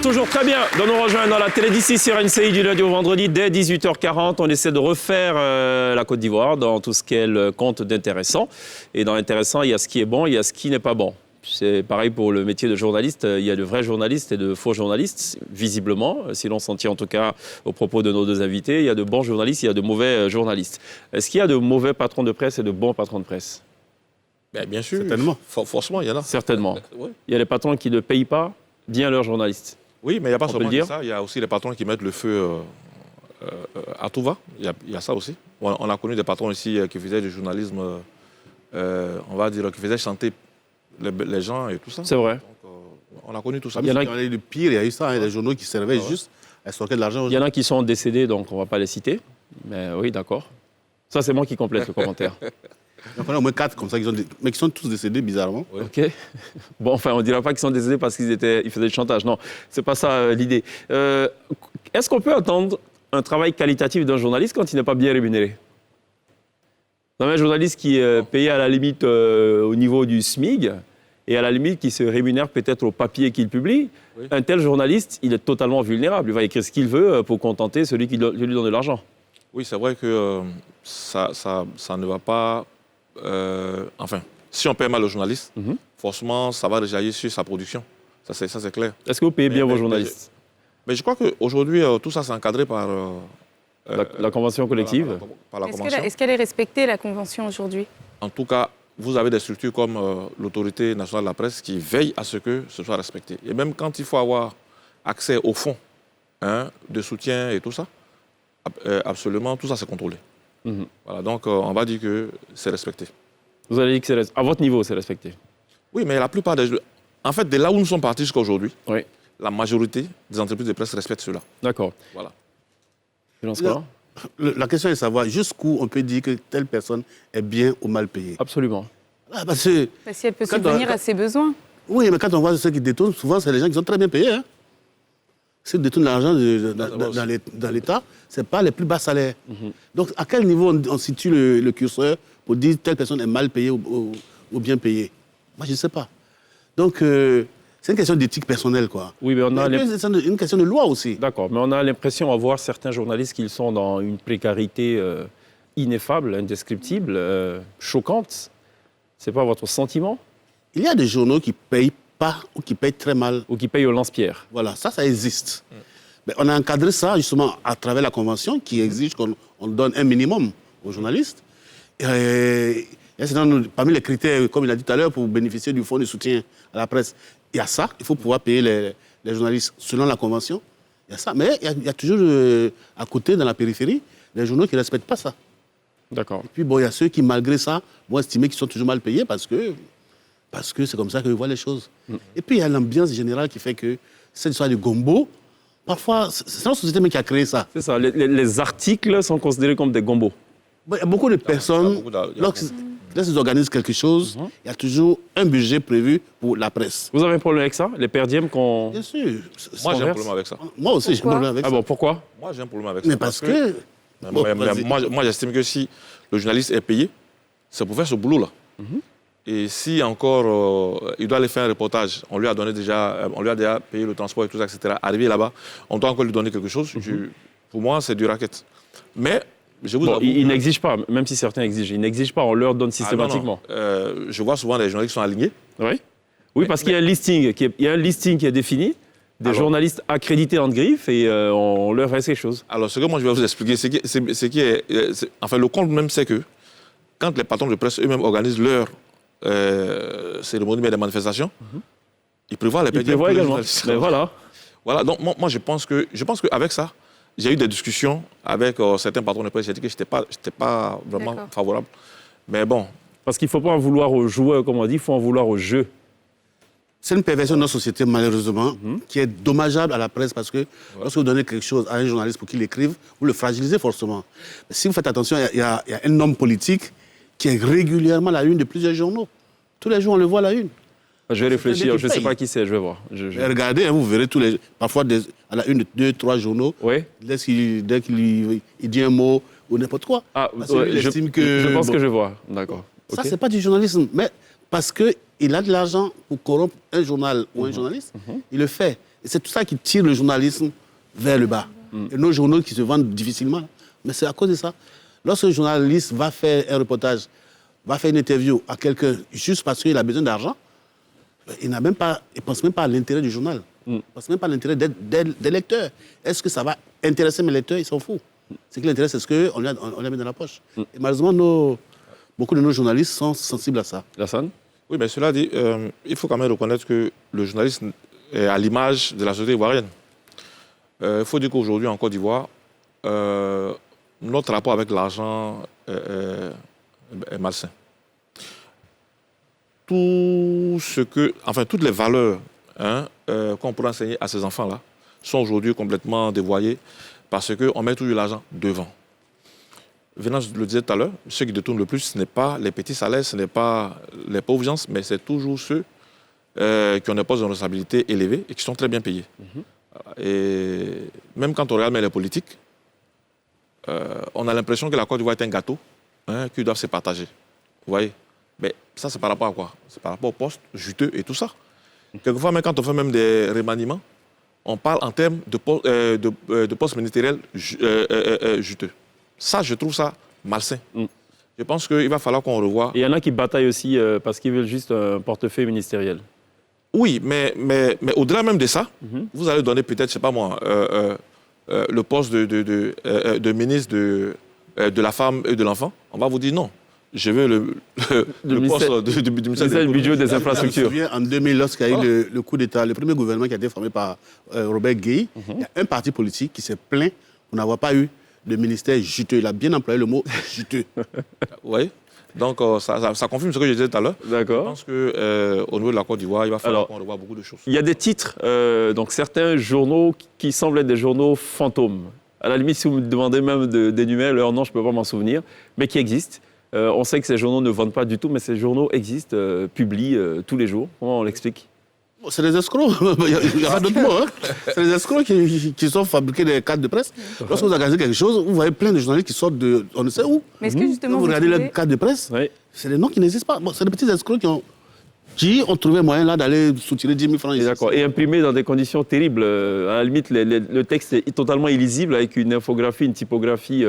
Toujours très bien de nous rejoindre dans la télé d'ici sur NCI du lundi au vendredi dès 18h40. On essaie de refaire la Côte d'Ivoire dans tout ce qu'elle compte d'intéressant. Et dans l'intéressant, il y a ce qui est bon, il y a ce qui n'est pas bon. C'est pareil pour le métier de journaliste. Il y a de vrais journalistes et de faux journalistes, visiblement, si l'on s'en tient en tout cas aux propos de nos deux invités. Il y a de bons journalistes, il y a de mauvais journalistes. Est-ce qu'il y a de mauvais patrons de presse et de bons patrons de presse? Bien sûr. Certainement. Forcément, il y en a. Certainement. Ouais. Il y a des patrons qui ne payent pas bien leurs journalistes. Oui, mais il n'y a pas seulement dire. ça. Il y a aussi les patrons qui mettent le feu à tout va. Il y a ça aussi. On a connu des patrons ici qui faisaient du journalisme, on va dire, qui faisaient chanter les gens et tout ça. C'est vrai. Donc, on a connu tout ça. Il y en a le pire, il y a eu ça, des journaux qui servaient juste à stocker de l'argent. Il y en a qui sont décédés, donc on ne va pas les citer. Mais oui, d'accord. Ça, c'est moi qui complète le commentaire. Donc on a au moins 4 comme ça, mais qui sont tous décédés bizarrement. Oui. OK. Bon, enfin, on ne dira pas qu'ils sont décédés parce qu'ils faisaient du chantage. Non, ce n'est pas ça l'idée. Est-ce qu'on peut attendre un travail qualitatif d'un journaliste quand il n'est pas bien rémunéré? Non, mais un journaliste qui est payé à la limite au niveau du SMIC et à la limite qui se rémunère peut-être au papier qu'il publie, oui. Un tel journaliste, il est totalement vulnérable. Il va écrire ce qu'il veut pour contenter celui qui lui donne de l'argent. Oui, c'est vrai que ça ne va pas... enfin, si on paie mal le journaliste, forcément, ça va rejaillir sur sa production. Ça, c'est clair. Est-ce que vous payez bien vos journalistes? Mais je crois qu'aujourd'hui, tout ça, c'est encadré par... la convention collective. Par la convention. Est-ce qu'elle est respectée, la convention, aujourd'hui? En tout cas, vous avez des structures comme l'Autorité nationale de la presse qui veillent à ce que ce soit respecté. Et même quand il faut avoir accès aux fonds de soutien et tout ça, absolument, tout ça, c'est contrôlé. Voilà, donc, on va dire que c'est respecté. Vous allez dire que c'est à votre niveau, c'est respecté? Oui, mais la plupart des... En fait, de là où nous sommes partis jusqu'à aujourd'hui, oui. La majorité des entreprises de presse respectent cela. D'accord. Voilà. La question est de savoir jusqu'où on peut dire que telle personne est bien ou mal payée. Absolument. Parce que, Bah, si elle peut subvenir à ses besoins. oui, mais quand on voit ceux qui détournent, souvent, c'est les gens qui sont très bien payés. Hein. Ceux qui détournent l'argent dans l'État, ce n'est pas les plus bas salaires. Donc, à quel niveau on situe le curseur pour dire telle personne est mal payée ou bien payée? Moi, je ne sais pas. Donc, c'est une question d'éthique personnelle, quoi. Oui, mais on a une question de loi aussi. D'accord, mais on a l'impression à voir certains journalistes qu'ils sont dans une précarité ineffable, indescriptible, choquante. C'est pas votre sentiment? Il y a des journaux qui ne payent pas ou qui payent très mal. Ou qui payent au lance-pierre? Voilà, ça existe. Mais on a encadré ça justement à travers la Convention qui exige qu'on donne un minimum aux journalistes. Et parmi les critères, comme il a dit tout à l'heure, pour bénéficier du fonds de soutien à la presse, il y a ça. Il faut pouvoir payer les journalistes selon la Convention. Il y a ça. Mais il y a toujours à côté, dans la périphérie, des journaux qui ne respectent pas ça. D'accord. Et puis, bon, il y a ceux qui, malgré ça, vont estimer qu'ils sont toujours mal payés parce que c'est comme ça qu'ils voient les choses. Et puis, il y a l'ambiance générale qui fait que cette histoire de gombo, parfois, c'est la société même qui a créé ça. C'est ça, les articles sont considérés comme des gombos. Il y a beaucoup de personnes, lorsqu'ils organisent quelque chose, il y a toujours un budget prévu pour la presse. Vous avez un problème avec ça? Les perdièmes qu'on... Bien sûr. Moi, j'ai un problème avec ça. Moi aussi, j'ai un problème avec Ah ça. bon, pourquoi? Moi, j'ai un problème avec ça. Mais parce que... Moi, j'estime que si le journaliste est payé, c'est pour faire ce boulot-là. Et si encore il doit aller faire un reportage, on lui a déjà payé le transport et tout ça, etc. Arrivé là-bas, on doit encore lui donner quelque chose. Pour moi, c'est du racket. Mais je vous avoue, ils n'exigent pas, même si certains exigent. Ils n'exigent pas, on leur donne systématiquement. Non. Je vois souvent des journalistes qui sont alignés. Oui, parce qu'il y a un listing, qui est défini, des journalistes accrédités en griffe, et on leur reste quelque chose. Alors, ce que moi je vais vous expliquer, enfin, le compte même, c'est que quand les patrons de presse eux-mêmes organisent leur cérémonie des manifestations, ils prévoient les Ils prévoient également. Mais voilà. Voilà, donc moi je pense qu'avec ça, j'ai eu des discussions avec certains patrons de presse. J'ai dit que je n'étais pas vraiment favorable. Mais bon. Parce qu'il ne faut pas en vouloir aux joueurs, comme on dit, il faut en vouloir au jeu. C'est une perversion de notre société, malheureusement, qui est dommageable à la presse parce que lorsque vous donnez quelque chose à un journaliste pour qu'il écrive, vous le fragilisez forcément. Mais si vous faites attention, il y a un homme politique qui est régulièrement à la une de plusieurs journaux. Tous les jours, on le voit à la une. Je vais réfléchir, je ne sais pas qui c'est, je vais voir. Regardez, vous verrez parfois à la une de 2, 3 journaux, dès qu'il dit un mot ou n'importe quoi. Je pense que je vois, d'accord. Ça, ce n'est pas du journalisme, mais parce qu'il a de l'argent pour corrompre un journal ou un journaliste, il le fait. Et c'est tout ça qui tire le journalisme vers le bas. Et nos journaux qui se vendent difficilement, mais c'est à cause de ça. Lorsque un journaliste va faire un reportage, va faire une interview à quelqu'un juste parce qu'il a besoin d'argent, il ne pense même pas à l'intérêt du journal. Il ne pense même pas à l'intérêt des lecteurs. Est-ce que ça va intéresser mes lecteurs? Ils s'en foutent. Ce qui l'intéresse, c'est ce qu'on lui a mis dans la poche. Et malheureusement, beaucoup de nos journalistes sont sensibles à ça. Lassane? Oui, mais cela dit, il faut quand même reconnaître que le journalisme est à l'image de la société ivoirienne. Il faut dire qu'aujourd'hui, en Côte d'Ivoire, notre rapport avec l'argent est malsain. Toutes les valeurs qu'on pourrait enseigner à ces enfants-là sont aujourd'hui complètement dévoyées parce qu'on met toujours l'argent devant. Venance le disait tout à l'heure, ceux qui détournent le plus, ce n'est pas les petits salaires, ce n'est pas les pauvres gens, mais c'est toujours ceux qui ont des postes de responsabilité élevés et qui sont très bien payés. Et même quand on regarde les politiques, on a l'impression que la Côte d'Ivoire est un gâteau qu'ils doivent se partager. Vous voyez? Mais ça, c'est par rapport à quoi? C'est par rapport aux postes juteux et tout ça. Quelquefois, même quand on fait même des remaniements, on parle en termes de postes ministériels juteux. Ça, je trouve ça malsain. Je pense qu'il va falloir qu'on revoie. Et il y en a qui bataillent aussi parce qu'ils veulent juste un portefeuille ministériel. Oui, mais au-delà même de ça, vous allez donner peut-être, je ne sais pas moi, le poste de ministre de la femme et de l'enfant. On va vous dire non. Je veux le poste du ministère du budget des infrastructures. Je me souviens, en 2000, lorsqu'il y a eu le coup d'État, le premier gouvernement qui a été formé par Robert Gueye, il y a un parti politique qui s'est plaint pour n'avoir pas eu de ministère juteux. Il a bien employé le mot juteux. Oui. Donc, ça confirme ce que je disais tout à l'heure. D'accord. Je pense qu'au niveau de la Côte d'Ivoire, il va falloir qu'on revoie beaucoup de choses. Il y a des titres, donc certains journaux qui semblent être des journaux fantômes. à la limite, si vous me demandez même d'énumérer leur nom, je ne peux pas m'en souvenir, mais qui existent. On sait que ces journaux ne vendent pas du tout, mais ces journaux existent, publient tous les jours. Comment on l'explique? C'est des escrocs, il n'y a pas d'autre mot. Hein. C'est des escrocs qui sont fabriqués des cartes de presse. Lorsque vous organisez quelque chose, vous voyez plein de journalistes qui sortent de on ne sait où. Mais est-ce que justement Vous regardez les cartes de presse, c'est des noms qui n'existent pas. Bon, c'est des petits escrocs qui ont trouvé moyen là d'aller soutirer 10 000 francs. D'accord. Et imprimé dans des conditions terribles. À la limite, le texte est totalement illisible avec une infographie, une typographie.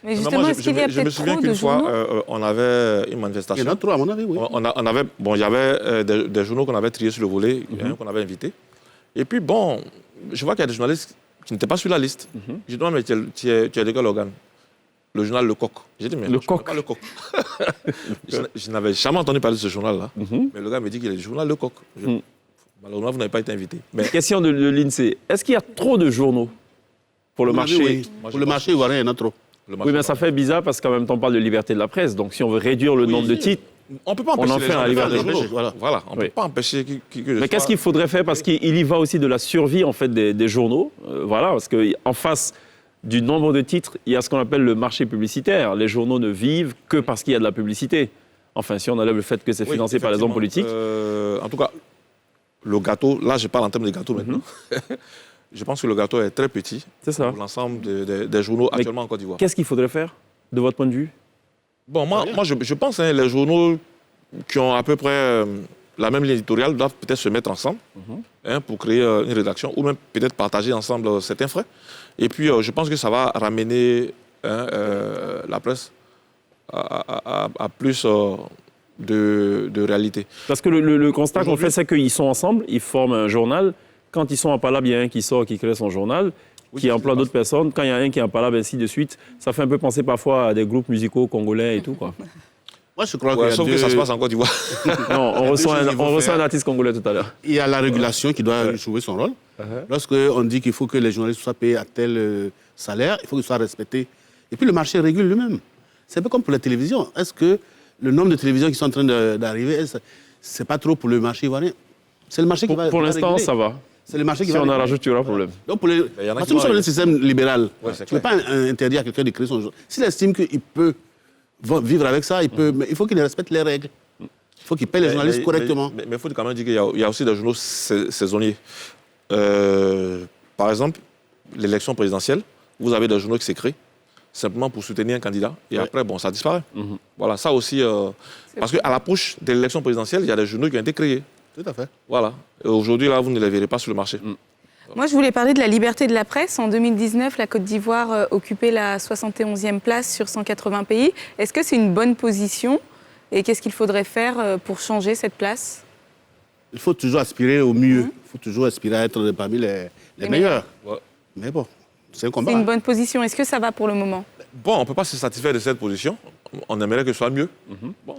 Mais justement, est-ce qu'il y a Je me peut-être souviens trop de qu'une fois, journaux on avait une manifestation. Il y en a trop, à mon avis, oui. Il y avait des journaux qu'on avait triés sur le volet, qu'on avait invités. Et puis, bon, je vois qu'il y a des journalistes qui n'étaient pas sur la liste. Je dis, non, mais tu es de quel organe? Le journal Le Coq. J'ai dit, mais Le non, Coq. pas Le Coq. Je n'avais jamais entendu parler de ce journal-là. Mais le gars me dit qu'il est du journal Le Coq. Malheureusement, vous n'avez pas été invité. Mais Question de l'INSEE. Est-ce qu'il y a trop de journaux pour le À mon avis, marché? oui. Pour le marché ivoirien, il y en a trop. Oui, mais ça fait bizarre parce qu'en même temps, on parle de liberté de la presse. Donc, si on veut réduire le nombre de titres, on ne peut pas on empêcher en les fait gens un de livre faire de des journaux. journaux. Voilà, on ne peut pas empêcher mais qu'est-ce qu'il faudrait faire? Parce qu'il y va aussi de la survie en fait, des journaux. Voilà, parce qu'en face du nombre de titres, il y a ce qu'on appelle le marché publicitaire. Les journaux ne vivent que parce qu'il y a de la publicité. Enfin, si on enlève le fait que c'est financé par les hommes politiques. En tout cas, le gâteau, là je parle en termes de gâteau maintenant. Je pense que le gâteau est très petit pour l'ensemble des journaux actuellement en Côte d'Ivoire. Qu'est-ce qu'il faudrait faire, de votre point de vue? Bon, moi je pense que les journaux qui ont à peu près la même ligne éditoriale doivent peut-être se mettre ensemble pour créer une rédaction ou même peut-être partager ensemble certains frais. Et puis, je pense que ça va ramener la presse à plus de réalité. Parce que le constat qu'on fait, c'est qu'ils sont ensemble, ils forment un journal. Quand ils sont en palabre, il y a un qui sort, qui crée son journal, qui emploie d'autres personnes. Quand il y a un qui est en palabre, ainsi de suite. Ça fait un peu penser parfois à des groupes musicaux congolais et tout, quoi. Moi, je crois Sauf que ça se passe en Côte d'Ivoire. Non, on reçoit un artiste congolais tout à l'heure. Il y a la régulation qui doit jouer son rôle. Lorsqu'on dit qu'il faut que les journalistes soient payés à tel salaire, il faut qu'ils soient respectés. Et puis le marché régule lui-même. C'est un peu comme pour la télévision. Est-ce que le nombre de télévisions qui sont en train d'arriver, c'est pas trop pour le marché ivoirien? C'est le marché qui va Pour l'instant, réguler. ça va. C'est le marché qui Si va on en réguler. rajoute, il y aura problème. Donc parce que nous sommes dans un système libéral. Tu ne peux pas interdire à quelqu'un de créer son journal. S'il estime qu'il peut vivre avec ça, mais il faut qu'il respecte les règles. Il faut qu'il paye les journalistes correctement. Mais il faut quand même dire qu'il y a aussi des journaux saisonniers. Par exemple, l'élection présidentielle, vous avez des journaux qui s'écrivent simplement pour soutenir un candidat. Et après, bon, ça disparaît. Voilà, ça aussi... parce qu'à l'approche de l'élection présidentielle, il y a des journaux qui ont été créés. Tout à fait. Voilà. Et aujourd'hui, là, vous ne les verrez pas sur le marché. Moi, je voulais parler de la liberté de la presse. En 2019, la Côte d'Ivoire occupait la 71e place sur 180 pays. Est-ce que c'est une bonne position? Et qu'est-ce qu'il faudrait faire pour changer cette place? Il faut toujours aspirer au mieux. Il faut toujours aspirer à être parmi les meilleurs. Ouais. Mais bon, c'est un combat. C'est une bonne position. Est-ce que ça va pour le moment? Bon, on ne peut pas se satisfaire de cette position. On aimerait que ce soit mieux. Bon,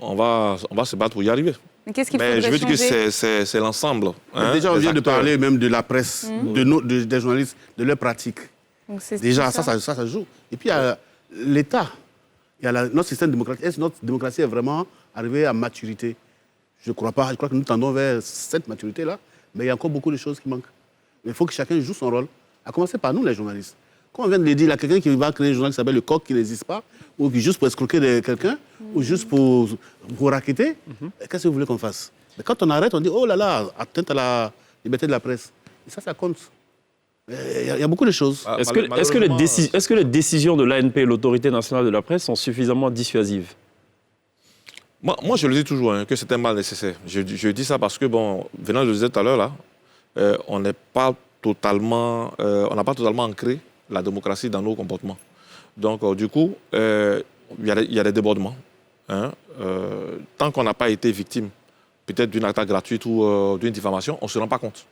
on va se battre pour y arriver. Mais qu'est-ce qu'il faudrait je veux dire changer? que c'est l'ensemble. Déjà, on vient de acteurs. parler même de la presse, des journalistes, de leurs pratiques. Donc, c'est Déjà, tout ça joue. Et puis, il y a l'État. Il y a notre système démocratique. Est-ce que notre démocratie est vraiment arrivée à maturité? Je ne crois pas. Je crois que nous tendons vers cette maturité-là. Mais il y a encore beaucoup de choses qui manquent. Mais il faut que chacun joue son rôle. À commencer par nous, les journalistes. Comme on vient de le dire, il y a quelqu'un qui va créer un journal qui s'appelle Le Coq, qui n'existe pas, ou qui juste pour escroquer quelqu'un, ou juste pour raqueter. Qu'est-ce que vous voulez qu'on fasse? Mais quand on arrête, on dit, oh là là, atteinte à la liberté de la presse. Et ça compte. Il y a beaucoup de choses. Est-ce que les décisions de l'ANP, l'autorité nationale de la presse, sont suffisamment dissuasives? Moi, je le dis toujours, que c'est un mal nécessaire. Je dis ça parce que, bon, venant de le dire tout à l'heure, là, on n'a pas totalement ancré la démocratie dans nos comportements. Donc, du coup, il y a des débordements. Tant qu'on n'a pas été victime, peut-être d'une attaque gratuite ou d'une diffamation, on ne se rend pas compte.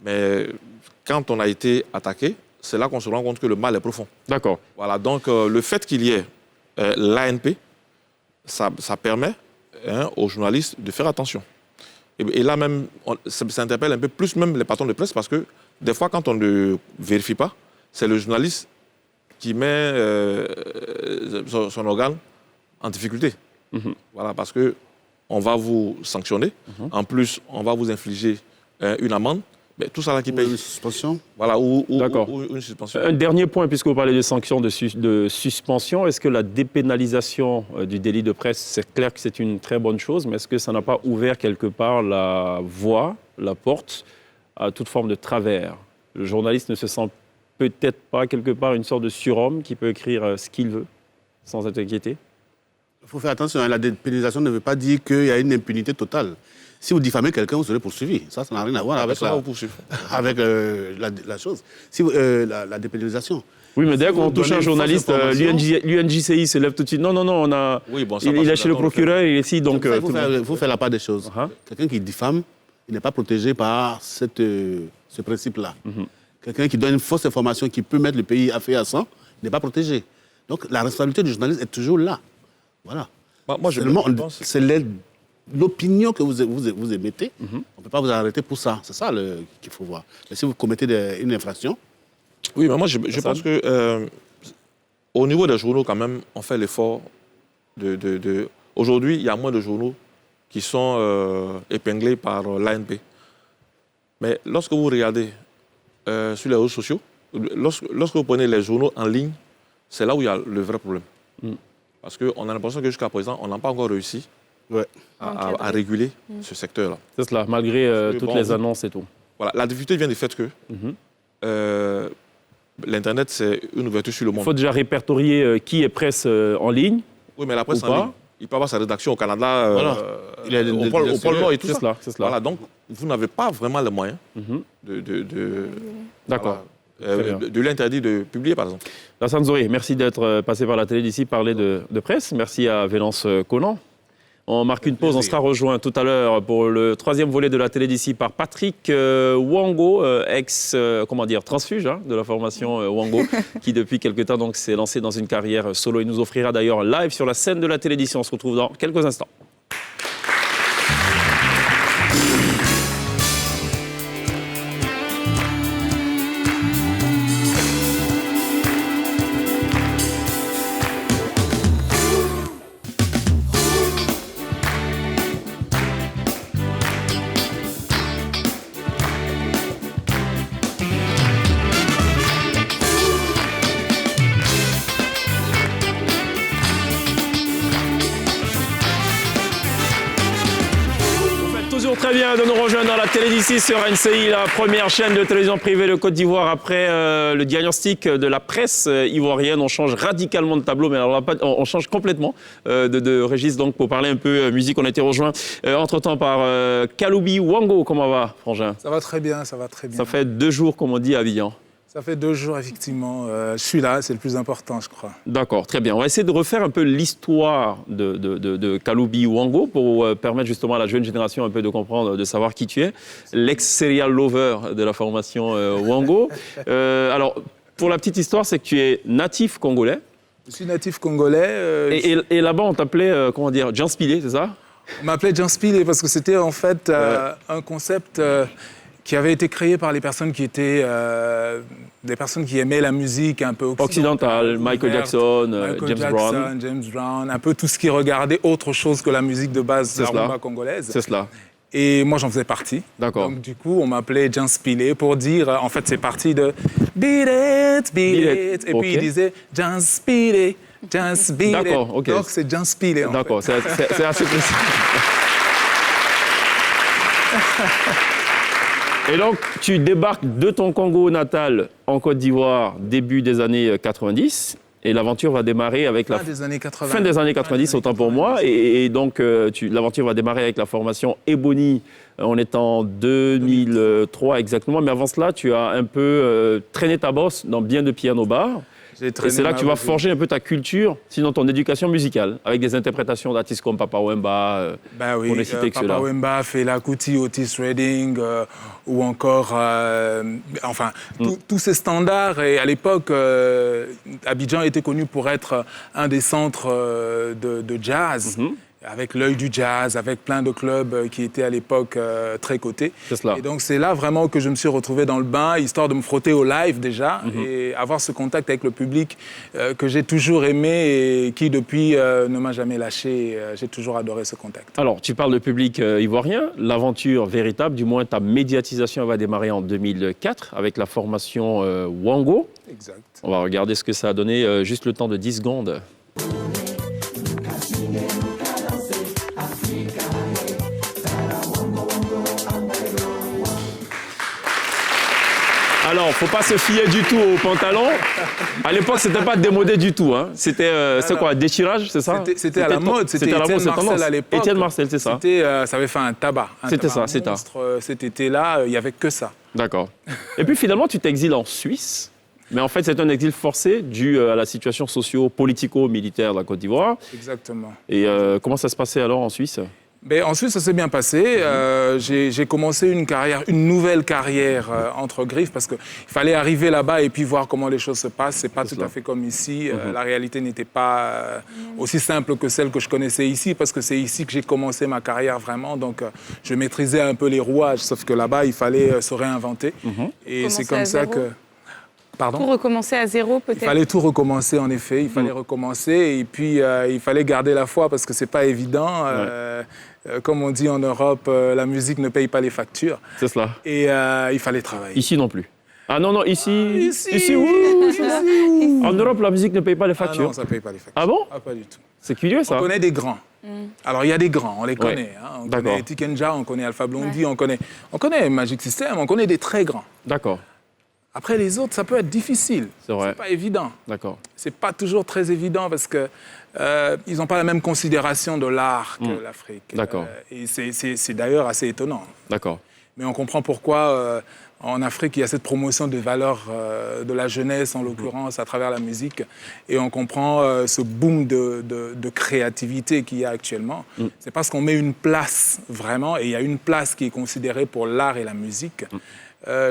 Mais quand on a été attaqué, c'est là qu'on se rend compte que le mal est profond. D'accord. Voilà, donc le fait qu'il y ait l'ANP, ça permet aux journalistes de faire attention. Et là même, ça interpelle un peu plus même les patrons de presse parce que des fois, quand on ne vérifie pas, c'est le journaliste qui met son organe en difficulté. Voilà, parce qu'on va vous sanctionner. En plus, on va vous infliger une amende. ben, tout ça là qui paye. Une suspension. Voilà, ou D'accord. une suspension. Un dernier point, puisque vous parlez de sanctions de suspension, est-ce que la dépénalisation du délit de presse, c'est clair que c'est une très bonne chose, mais est-ce que ça n'a pas ouvert quelque part la voie, la porte à toute forme de travers? Le journaliste ne se sent peut-être pas quelque part une sorte de surhomme qui peut écrire ce qu'il veut sans être inquiété? Il faut faire attention, hein, la dépénalisation ne veut pas dire qu'il y a une impunité totale. Si vous diffamez quelqu'un, vous serez poursuivi. Ça n'a rien à voir avec, avec la chose. Si la dépénalisation. Oui, mais dès qu'on touche un journaliste, l'UNJCI se lève tout de suite. Non, on a. Oui, bon, ça il est chez le procureur, il est ici, donc. Il faut faire la part des choses. Quelqu'un qui diffame, il n'est pas protégé par ce principe-là. Quelqu'un qui donne une fausse information qui peut mettre le pays à feu à sang, il n'est pas protégé. Donc la responsabilité du journaliste est toujours là. Voilà. Moi, c'est l'opinion que vous émettez. On ne peut pas vous arrêter pour ça. C'est ça qu'il faut voir. Mais si vous commettez une infraction... Oui, mais moi, je pense que au niveau des journaux, quand même, on fait l'effort de... Aujourd'hui, il y a moins de journaux qui sont épinglés par l'ANP. Mais lorsque vous regardez sur les réseaux sociaux, lorsque vous prenez les journaux en ligne, c'est là où il y a le vrai problème. Parce qu'on a l'impression que jusqu'à présent, on n'a pas encore réussi à réguler ce secteur-là. C'est cela, malgré toutes les annonces et tout. Voilà, la difficulté vient du fait que l'Internet, c'est une ouverture sur le monde. Il faut déjà répertorier qui est presse en ligne. Oui, mais la presse en ligne, il peut avoir sa rédaction au Canada, au Pôle Nord et tout ça. C'est cela. Voilà, donc, vous n'avez pas vraiment les moyens D'accord. de l'interdit de publier, par exemple. Lassane Zoré, merci d'être passé par la télé d'ici parler de presse. Merci à Vélance Conan. On marque une pause, on sera rejoint tout à l'heure pour le troisième volet de la télé d'ici par Patrick Wango, transfuge de la formation Wango, qui depuis quelque temps donc s'est lancé dans une carrière solo. Il nous offrira d'ailleurs live sur la scène de la télé d'ici. On se retrouve dans quelques instants. Très bien de nous rejoindre dans la télé d'ici sur NCI, la première chaîne de télévision privée de Côte d'Ivoire. Après le diagnostic de la presse ivoirienne, on change radicalement de tableau, mais alors on change complètement de registre. Donc pour parler un peu musique, on a été rejoint entre-temps par Kaloubi Wango. Comment va, Frangin? Ça va très bien, ça va très bien. Ça fait 2 jours, comme on dit, à Abidjan. Ça fait 2 jours, effectivement. Je suis là, c'est le plus important, je crois. D'accord, très bien. On va essayer de refaire un peu l'histoire de Kaloubi Wango pour permettre justement à la jeune génération un peu de comprendre, de savoir qui tu es. L'ex-serial lover de la formation Wango. Alors, pour la petite histoire, c'est que tu es natif congolais. Je suis natif congolais. Et là-bas, on t'appelait, Jean Spilé, c'est ça? On m'appelait Jean Spilé parce que c'était en fait un concept... qui avait été créé par les personnes qui étaient des personnes qui aimaient la musique un peu occidentale, Michael Jackson, James Brown, un peu tout ce qui regardait autre chose que la musique de base de la rumba congolaise. C'est cela. Et moi, j'en faisais partie. D'accord. Donc, du coup, on m'appelait Jean Spilé pour dire, en fait, c'est parti de Beat it, beat it. Et puis, il disait Jean Spilé, Jean Spilé. D'accord, ok. Donc, c'est Jean Spilé. D'accord, c'est assez précis. Et donc, tu débarques de ton Congo natal en Côte d'Ivoire début des années 90. Et l'aventure va démarrer avec fin des années 80. Fin des années 90, autant pour moi. Et donc, l'aventure va démarrer avec la formation Ebony. On est en 2003 exactement. Mais avant cela, tu as un peu traîné ta bosse dans bien de piano bars. Et c'est là que tu vas forger un peu ta culture, sinon ton éducation musicale, avec des interprétations d'artistes comme Papa Wemba, pour ne citer que cela. Papa Wemba, Fela Kuti, Otis Redding, ou encore, tous ces standards. Et à l'époque, Abidjan était connu pour être un des centres de jazz. avec l'œil du jazz, avec plein de clubs qui étaient à l'époque très cotés. C'est cela. Et donc c'est là vraiment que je me suis retrouvé dans le bain, histoire de me frotter au live déjà, et avoir ce contact avec le public que j'ai toujours aimé et qui depuis ne m'a jamais lâché. J'ai toujours adoré ce contact. Alors, tu parles de public ivoirien. L'aventure véritable, du moins ta médiatisation, va démarrer en 2004 avec la formation Wango. Exact. On va regarder ce que ça a donné, juste le temps de 10 secondes. Alors, faut pas se fier du tout aux pantalons. À l'époque, c'était pas démodé du tout. Hein. C'était c'est quoi, déchirage, c'est ça? C'était à la mode. C'était à la mode, Étienne Marcel tendance. à l'époque. Étienne Marcel, c'est ça. Ça avait fait un tabac. C'était ça, c'est ça. Monstre. Cet été-là, il n'y avait que ça. D'accord. Et puis finalement, tu t'exiles en Suisse. Mais en fait, c'est un exil forcé dû à la situation socio-politico-militaire de la Côte d'Ivoire. Exactement. Et comment ça se passait alors en Suisse? En Suisse, ça s'est bien passé. J'ai commencé une nouvelle carrière entre griffes parce qu'il fallait arriver là-bas et puis voir comment les choses se passent. C'est pas tout à fait comme ici. La réalité n'était pas aussi simple que celle que je connaissais ici parce que c'est ici que j'ai commencé ma carrière vraiment. Donc, je maîtrisais un peu les rouages, sauf que là-bas, il fallait se réinventer. Et c'est comme ça que... Pardon ? Tout recommencer à zéro, peut-être. Il fallait tout recommencer, en effet. Il fallait recommencer et puis il fallait garder la foi parce que c'est pas évident. Comme on dit en Europe, la musique ne paye pas les factures. C'est cela. Et il fallait travailler. Ici non plus. Ah non, ici oui. En Europe, la musique ne paye pas les Ah factures. non, ça ne paye pas les factures. Ah bon? Ah, pas du tout. C'est curieux, ça. On connaît des grands. Alors, il y a des grands, on les connaît. Hein. On D'accord. connaît Tikenja, on connaît Alpha Blondy, on connaît Magic System, on connaît des très grands. D'accord. Après, les autres, ça peut être difficile. C'est vrai. C'est pas évident. D'accord. C'est pas toujours très évident parce que ils n'ont pas la même considération de l'art que l'Afrique. D'accord. Et c'est d'ailleurs assez étonnant. D'accord. Mais on comprend pourquoi en Afrique, il y a cette promotion des valeurs de la jeunesse, en l'occurrence, à travers la musique. Et on comprend ce boom de créativité qu'il y a actuellement. C'est parce qu'on met une place, vraiment, et il y a une place qui est considérée pour l'art et la musique.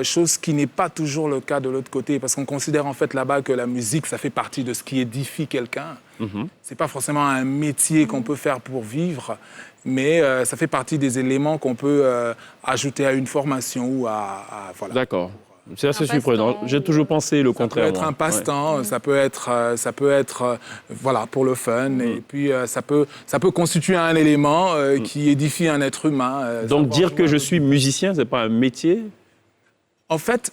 Chose qui n'est pas toujours le cas de l'autre côté, parce qu'on considère en fait là-bas que la musique, ça fait partie de ce qui édifie quelqu'un. C'est pas forcément un métier qu'on peut faire pour vivre, mais ça fait partie des éléments qu'on peut ajouter à une formation ou voilà. D'accord. C'est assez Un surprenant. passe-temps. J'ai toujours pensé le Ça peut contraire. être moi. un passe-temps, ça peut être voilà, pour le fun, et puis ça peut constituer un élément qui édifie un être humain. Donc dire que je suis musicien, c'est pas un métier? En fait,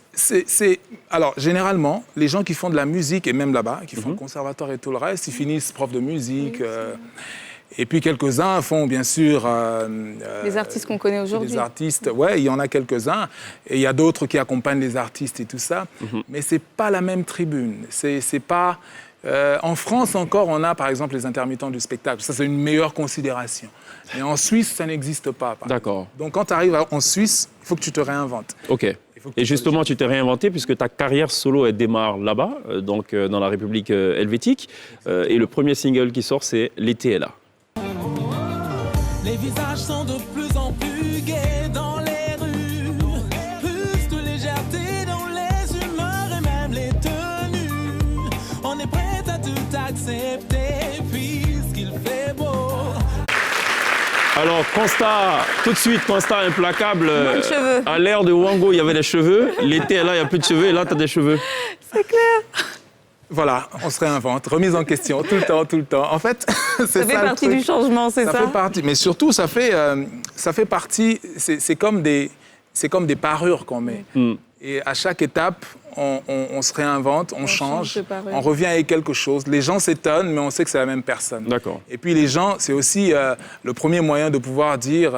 alors généralement, les gens qui font de la musique, et même là-bas, qui font le conservatoire et tout le reste, ils finissent prof de musique. Et puis quelques-uns font bien sûr... Les artistes qu'on connaît aujourd'hui. Des artistes, ouais, il y en a quelques-uns. Et il y a d'autres qui accompagnent les artistes et tout ça. Mais c'est pas la même tribune. C'est pas... en France encore, on a par exemple les intermittents du spectacle. Ça, c'est une meilleure considération. Mais en Suisse, ça n'existe pas. D'accord. Donc quand tu arrives en Suisse, il faut que tu te réinventes. OK. Et justement, tu t'es réinventé puisque ta carrière solo, elle démarre là-bas, donc dans la République helvétique. Et le premier single qui sort, c'est L'été est là. Les visages sont de plus en plus gais dans les rues. Plus de légèreté dans les humeurs et même les tenues. On est prêt à tout accepter puisqu'il fait beau. Alors, tout de suite, constat implacable. Moins de cheveux. À l'ère de Wango, il y avait des cheveux. L'été, là, il n'y a plus de cheveux. Et là, tu as des cheveux. C'est clair. Voilà, on se réinvente, remise en question, tout le temps. En fait, c'est Ça fait ça le partie truc. du changement, c'est ça? Ça fait partie, mais surtout, ça fait partie, c'est comme des parures qu'on met. Et à chaque étape, on se réinvente, on change, de parure. on revient avec quelque chose. Les gens s'étonnent, mais on sait que c'est la même personne. D'accord. Et puis les gens, c'est aussi le premier moyen de pouvoir dire,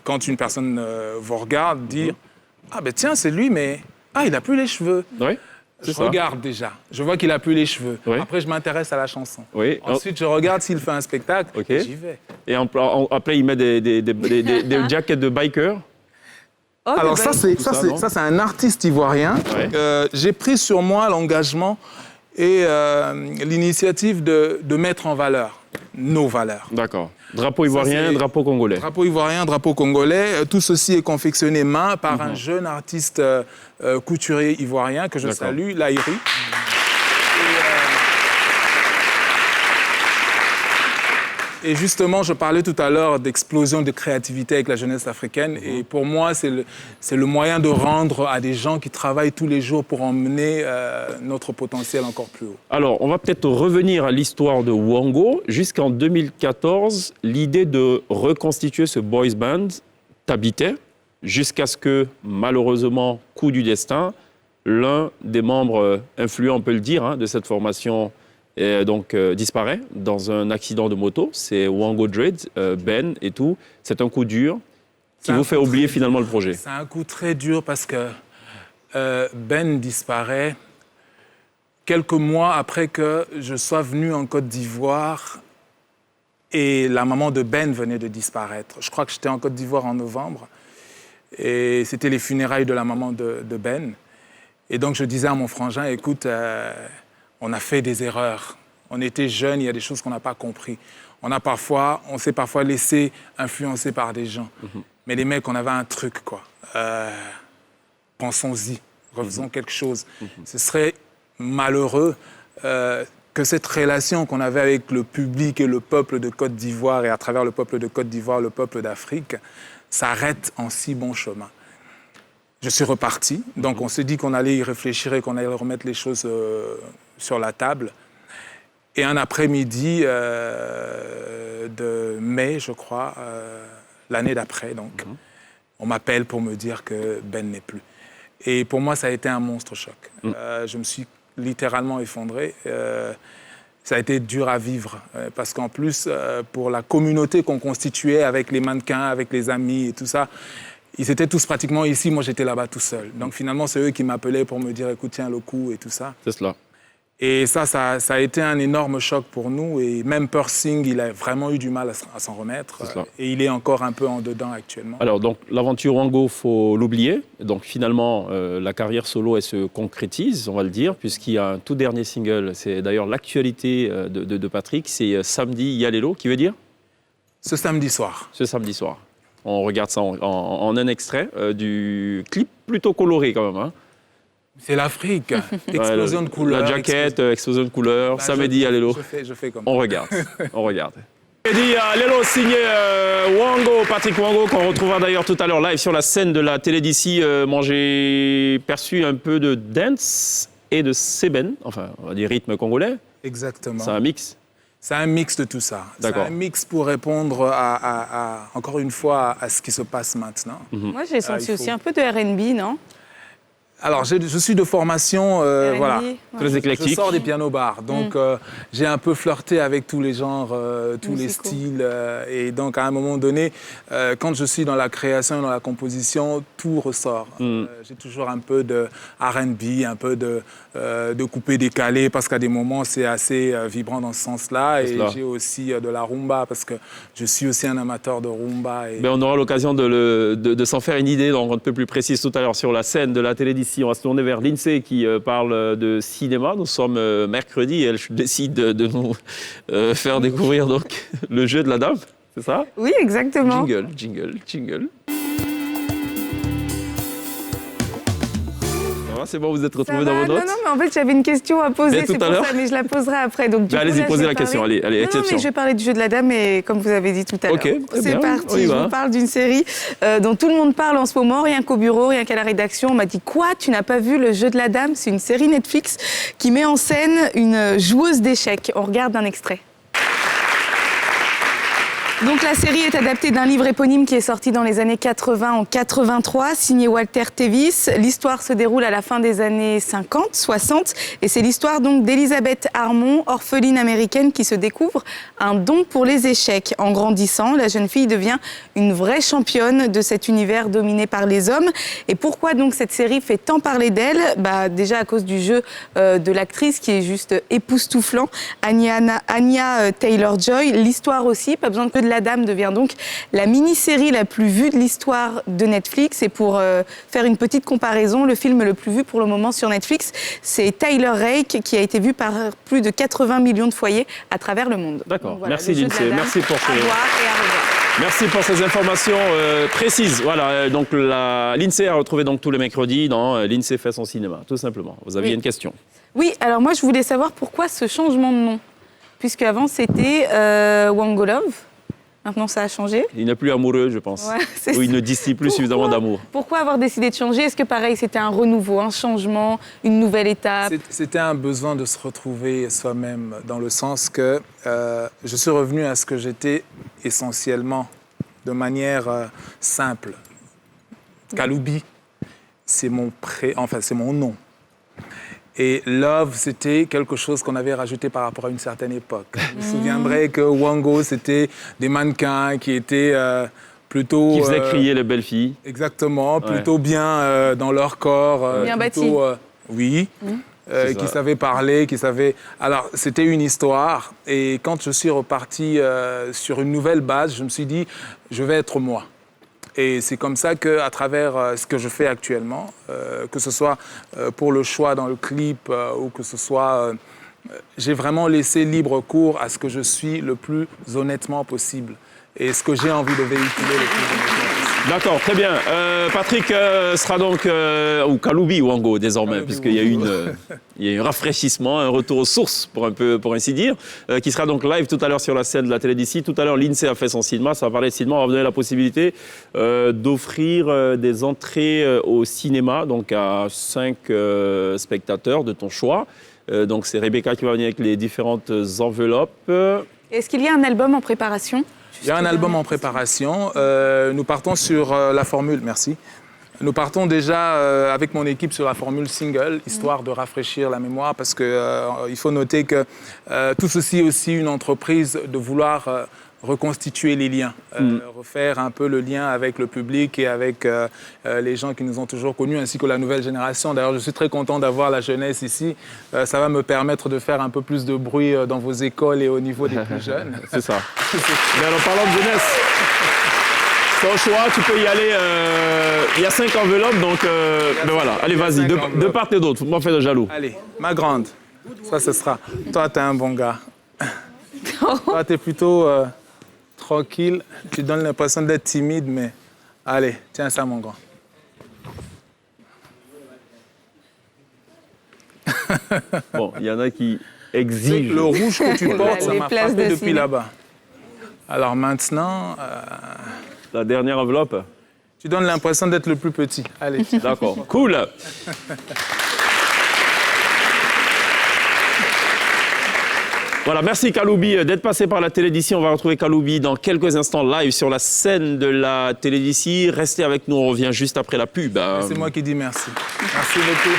quand une personne vous regarde, dire « Ah ben tiens, c'est lui, mais il n'a plus les cheveux ». Oui, Je c'est ça. regarde déjà, je vois qu'il n'a plus les cheveux. Oui. Après, je m'intéresse à la chanson. Oui. Ensuite, je regarde s'il fait un spectacle, Ok. et j'y vais. Et après, il met des jackets de biker. Oh, Alors c'est ça, c'est un artiste ivoirien. Ouais. J'ai pris sur moi l'engagement et l'initiative de mettre en valeur nos valeurs. D'accord. Drapeau ivoirien, c'est- drapeau congolais. Drapeau ivoirien, drapeau congolais, tout ceci est confectionné main par un jeune artiste couturier ivoirien que je D'accord. salue, Laïri. Et justement, je parlais tout à l'heure d'explosion de créativité avec la jeunesse africaine. Et pour moi, c'est le moyen de rendre à des gens qui travaillent tous les jours pour emmener notre potentiel encore plus haut. Alors, on va peut-être revenir à l'histoire de Wango. Jusqu'en 2014, l'idée de reconstituer ce boys band t'habitait, jusqu'à ce que, malheureusement, coup du destin, l'un des membres influents, on peut le dire, de cette formation disparaît dans un accident de moto. C'est Wango Dread, Ben et tout. C'est un coup dur qui vous fait oublier finalement le projet. C'est un coup très dur parce que Ben disparaît quelques mois après que je sois venu en Côte d'Ivoire et la maman de Ben venait de disparaître. Je crois que j'étais en Côte d'Ivoire en novembre et c'était les funérailles de la maman de Ben. Et donc je disais à mon frangin, écoute, on a fait des erreurs. On était jeunes, il y a des choses qu'on n'a pas compris. On s'est parfois laissé influencer par des gens. Mais les mecs, on avait un truc, quoi. Pensons-y, refaisons quelque chose. Ce serait malheureux que cette relation qu'on avait avec le public et le peuple de Côte d'Ivoire, et à travers le peuple de Côte d'Ivoire, le peuple d'Afrique, s'arrête en si bon chemin. Je suis reparti, donc on s'est dit qu'on allait y réfléchir et qu'on allait remettre les choses sur la table. Et un après-midi de mai, je crois, l'année d'après, donc, on m'appelle pour me dire que Ben n'est plus. Et pour moi, ça a été un monstre choc. Je me suis littéralement effondré. Ça a été dur à vivre, parce qu'en plus, pour la communauté qu'on constituait avec les mannequins, avec les amis et tout ça, ils étaient tous pratiquement ici, moi j'étais là-bas tout seul. Donc finalement, c'est eux qui m'appelaient pour me dire, écoute, tiens le coup et tout ça. C'est cela. Et ça a été un énorme choc pour nous. Et même Persing, il a vraiment eu du mal à s'en remettre. Et il est encore un peu en dedans actuellement. Alors, donc, l'aventure Wango, il faut l'oublier. Donc, finalement, la carrière solo, elle se concrétise, on va le dire, puisqu'il y a un tout dernier single. C'est d'ailleurs l'actualité de Patrick. C'est Samedi Yalelo, qui veut dire ce samedi soir. Ce samedi soir. On regarde ça en un extrait du clip plutôt coloré, quand même, hein. C'est l'Afrique, explosion de couleurs. La jaquette, explosion de couleurs, Samedi Yalelo. Je fais comme on regarde, on regarde. Samedi Yalelo signé Wango, Patrick Wango, qu'on retrouvera d'ailleurs tout à l'heure live sur la scène de la télé d'ici. Moi, j'ai perçu un peu de dance et de seben, enfin, on va dire rythme congolais. Exactement. C'est un mix. C'est un mix de tout ça. D'accord. C'est un mix pour répondre encore une fois, à ce qui se passe maintenant. Moi, j'ai senti aussi un peu de R&B, non ? Alors, je suis de formation, voilà, très éclectique. Je sors des pianos-bars, donc j'ai un peu flirté avec tous les genres, tous les styles. Et donc, à un moment donné, quand je suis dans la création, dans la composition, tout ressort. J'ai toujours un peu de R&B, un peu de coupé-décalé, parce qu'à des moments, c'est assez vibrant dans ce sens-là. Et j'ai aussi de la rumba, parce que je suis aussi un amateur de rumba. Et... Mais on aura l'occasion de s'en faire une idée, donc un peu plus précise tout à l'heure, sur la scène de la télé d'ici. On va se tourner vers Lindsay qui parle de cinéma. Nous sommes mercredi et elle décide de nous faire découvrir donc, le jeu de la dame, c'est ça ? Oui, exactement. Jingle. C'est bon, vous êtes retrouvés dans vos notes ? Non, mais en fait, j'avais une question à poser, c'est pour ça, mais je la poserai après. Donc, allez-y, posez la question, allez, exception. Non, mais je vais parler du jeu de la dame, et comme vous avez dit tout à l'heure. Ok, c'est parti, je vous parle d'une série dont tout le monde parle en ce moment, rien qu'au bureau, rien qu'à la rédaction. On m'a dit, quoi, tu n'as pas vu le jeu de la dame ? C'est une série Netflix qui met en scène une joueuse d'échecs. On regarde un extrait. Donc la série est adaptée d'un livre éponyme qui est sorti dans les années 80 en 83, signé Walter Tevis. L'histoire se déroule à la fin des années 50, 60, et c'est l'histoire donc d'Elisabeth Harmon, orpheline américaine qui se découvre un don pour les échecs. En grandissant, la jeune fille devient une vraie championne de cet univers dominé par les hommes. Et pourquoi donc cette série fait tant parler d'elle ? Déjà à cause du jeu de l'actrice qui est juste époustouflant, Anya Taylor-Joy. L'histoire aussi, pas besoin de la dame devient donc la mini-série la plus vue de l'histoire de Netflix. Et pour faire une petite comparaison, le film le plus vu pour le moment sur Netflix, c'est Tyler Rake, qui a été vu par plus de 80 millions de foyers à travers le monde. D'accord, voilà, merci Lindsay. Merci pour Merci pour ces informations précises. Voilà, donc Lindsay a retrouvé donc tous les mercredis dans Lindsay fait son cinéma, tout simplement. Vous aviez une question ? Oui, alors moi je voulais savoir pourquoi ce changement de nom ? puisque avant c'était Wango Love. Maintenant, ça a changé. Il n'est plus amoureux, je pense. Ouais, Ou il ne distille plus suffisamment d'amour. Pourquoi avoir décidé de changer? Est-ce que pareil, c'était un renouveau, un changement, une nouvelle étape? C'était un besoin de se retrouver soi-même, dans le sens que je suis revenu à ce que j'étais essentiellement, de manière simple. Kaloubi, c'est mon c'est mon nom. Et Love, c'était quelque chose qu'on avait rajouté par rapport à une certaine époque. Je me souviendrai que Wango, c'était des mannequins qui étaient plutôt... Qui faisaient crier les belles filles. Exactement, plutôt bien dans leur corps. Bien plutôt, bâtis. Oui, qui savaient parler, qui savaient... Alors, c'était une histoire. Et quand je suis reparti sur une nouvelle base, je me suis dit, je vais être moi. Et c'est comme ça qu'à travers ce que je fais actuellement, que ce soit pour le choix dans le clip ou que ce soit... j'ai vraiment laissé libre cours à ce que je suis le plus honnêtement possible et ce que j'ai envie de véhiculer le plus honnêtement possible. D'accord, très bien. Patrick sera donc, ou Kaloubi Wango désormais, puisqu'il y a eu un rafraîchissement, un retour aux sources, pour ainsi dire, qui sera donc live tout à l'heure sur la scène de la télé d'ici. Tout à l'heure, l'INSEE a fait son cinéma, ça va parler de cinéma, on va vous donner la possibilité d'offrir des entrées au cinéma, donc à 5 spectateurs de ton choix. Donc c'est Rebecca qui va venir avec les différentes enveloppes. Est-ce qu'il y a un album en préparation? Il y a un album en préparation. Nous partons sur la formule, merci. Nous partons déjà avec mon équipe sur la formule single, histoire de rafraîchir la mémoire, parce qu'il faut noter que tout ceci est aussi une entreprise de vouloir reconstituer les liens, refaire un peu le lien avec le public et avec les gens qui nous ont toujours connus, ainsi que la nouvelle génération. D'ailleurs, je suis très content d'avoir la jeunesse ici. Ça va me permettre de faire un peu plus de bruit dans vos écoles et au niveau des plus jeunes. C'est ça. Mais alors, parlant de jeunesse, c'est au choix, tu peux y aller. Il y a 5 enveloppes, donc ben voilà. Allez, vas-y, de part et d'autre, faut pas faire de jaloux. Allez, ma grande, ça ce sera. Toi, t'es un bon gars. Toi, t'es plutôt tranquille. Tu donnes l'impression d'être timide, mais allez, tiens ça, mon grand. Bon, il y en a qui exigent. Le rouge que tu portes, ça Les m'a places frappé de depuis ciné. là-bas. Alors maintenant, La dernière enveloppe. tu donnes l'impression d'être le plus petit. Allez, tiens. D'accord, cool. Voilà, merci Kaloubi d'être passé par la télé d'ici. On va retrouver Kaloubi dans quelques instants live sur la scène de la télé d'ici. Restez avec nous, on revient juste après la pub. C'est moi qui dis merci. Merci beaucoup.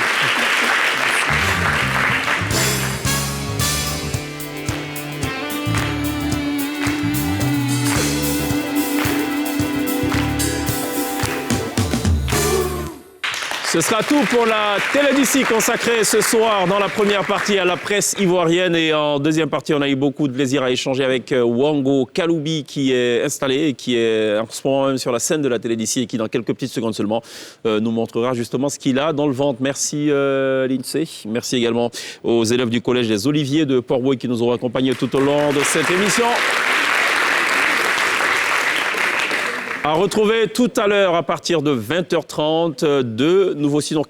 Ce sera tout pour la télé d'ici consacrée ce soir dans la première partie à la presse ivoirienne et en deuxième partie on a eu beaucoup de plaisir à échanger avec Wango Kaloubi qui est installé et qui est en ce moment même sur la scène de la télé d'ici et qui dans quelques petites secondes seulement nous montrera justement ce qu'il a dans le ventre. Merci l'INSEE, merci également aux élèves du collège des Oliviers de Port-Bouët qui nous ont accompagnés tout au long de cette émission. À retrouver tout à l'heure à partir de 20h30,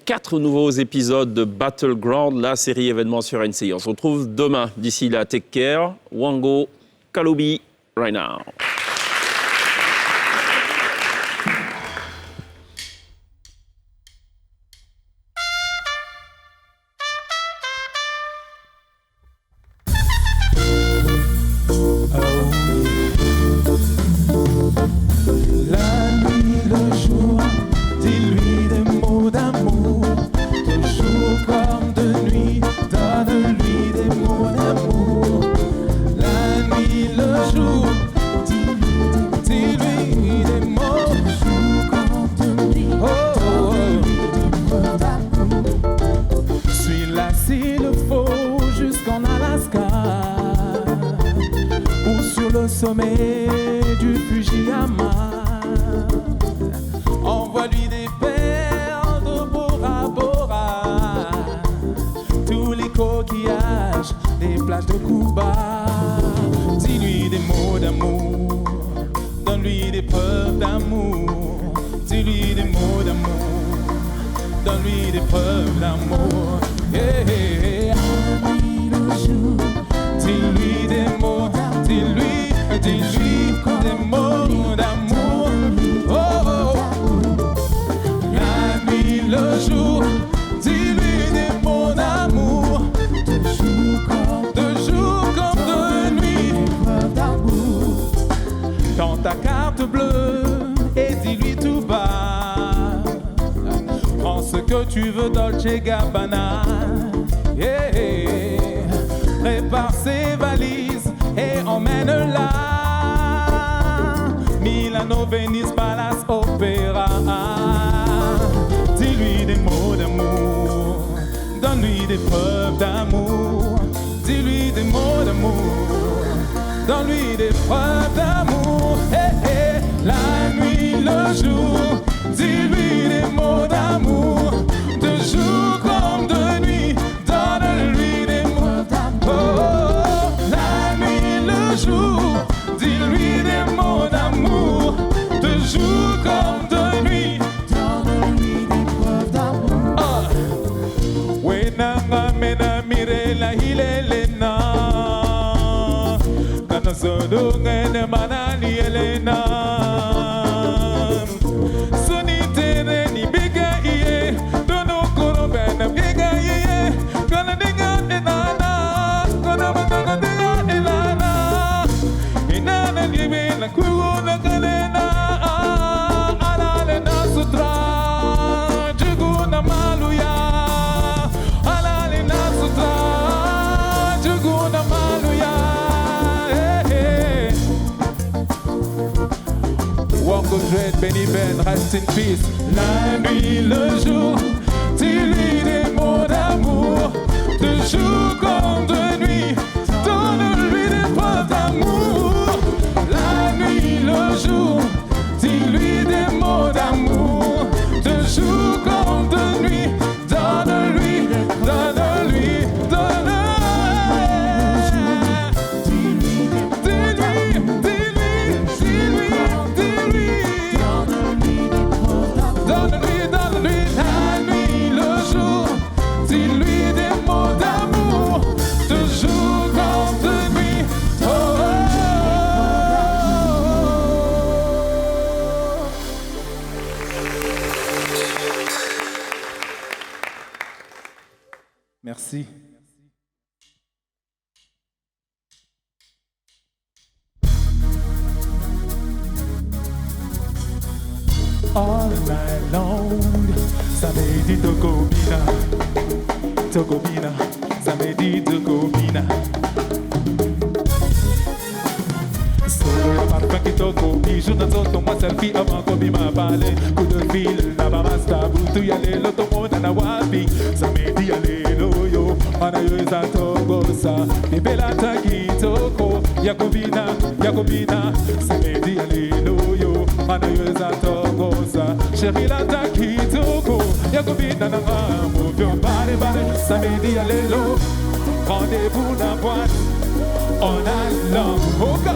4 nouveaux épisodes de Battleground, la série événement sur NCI. On se retrouve demain. D'ici là, take care. Wango, Kaloubi, right now. Sommet du Fujiyama, envoie-lui des perles de Bora Bora, tous les coquillages, les plages de Cuba. Dis-lui des mots d'amour, donne-lui des preuves d'amour. Dis-lui des mots d'amour, donne-lui des preuves d'amour. Yeah, yeah. Dis-lui des le jour, dis-lui des mots d'amour. De jour comme de nuit, dans ta carte bleue et dis-lui tout bas. Prends ce que tu veux, Dolce Gabbana. Yeah. Prépare ses valises et emmène-la. Milano, Venise, Palace, Opéra. Dis-lui des mots d'amour, donne-lui des preuves d'amour. Dis-lui des mots d'amour, donne-lui des preuves d'amour. Hey, hey. La nuit, le jour, dis-lui des mots d'amour. De jour comme de nuit, donne-lui des mots d'amour. Oh, la nuit, le jour, dis-lui des mots d'amour. De jour comme de nuit, donne-lui des preuves d'amour. Wenanga mena mirela hilelena, kana zodungene manani elena. Sunite ni biga iye, dono koro bena biga iye, kana dinga enana, kana manga dinga enana, enana ni bena kuona kalena, alalena sutra, juguna maluya. Dread, Benny Ben, rest in peace. La nuit, le jour, dis-lui des mots d'amour. De jour comme de nuit, donne-lui des preuves d'amour. La nuit, le jour, dis-lui des mots d'amour. De jour comme de nuit, donne-lui, donne-lui, donne-lui. Merci. All night long, ça me dit Tokobina, ça me dit Tokobina. Solo la parfum qui toko, bijou dans son moi selfie avant qu'on m'a parlé. Coup de fil, la bama stabu, tu y allais l'automone à la wapi. Ça me dit allez loyo, anayo za togosa. Bebela taki toko, Yakobina, ça me dit allez loyo, anayo za togosa. Chérie la taki toko, Yakobina na move your body, ça me dit allez lo. Rendez-vous dans la boîte. On a l'homme, oka,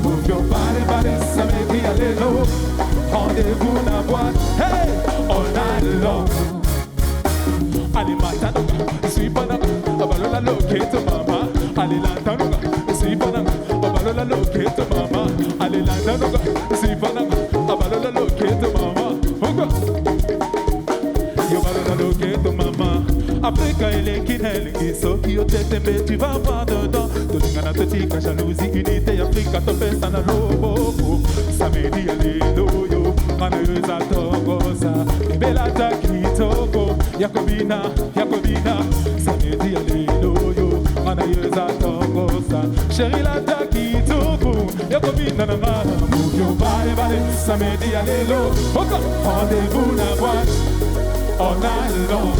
move your body, ça me dit allez l'eau. Rendez-vous dans la boîte, hey, on a l'homme. Allez matanoga, suis pas dans, abalola loquette mama. Allez lantanoga, suis pas dans, abalola loquette mama. Allez lantanoga, suis pas dans, abalola loquette mama. Oka, yo balola loquette mama. Africa et les kinel, qui sont qui au tête, mais tu vas voir dedans. Tolingana totika, jalousie, unité, Africa, top est en alobo. Ça me dit allez loyo, anayoza togosa. Bela taki toko, Yakobina, ça me dit allez loyo, anayoza togosa. Chérie la taki toko, Yakobina nana, move your body, ça me dit allez lo. Rendez-vous la boîte, on a long.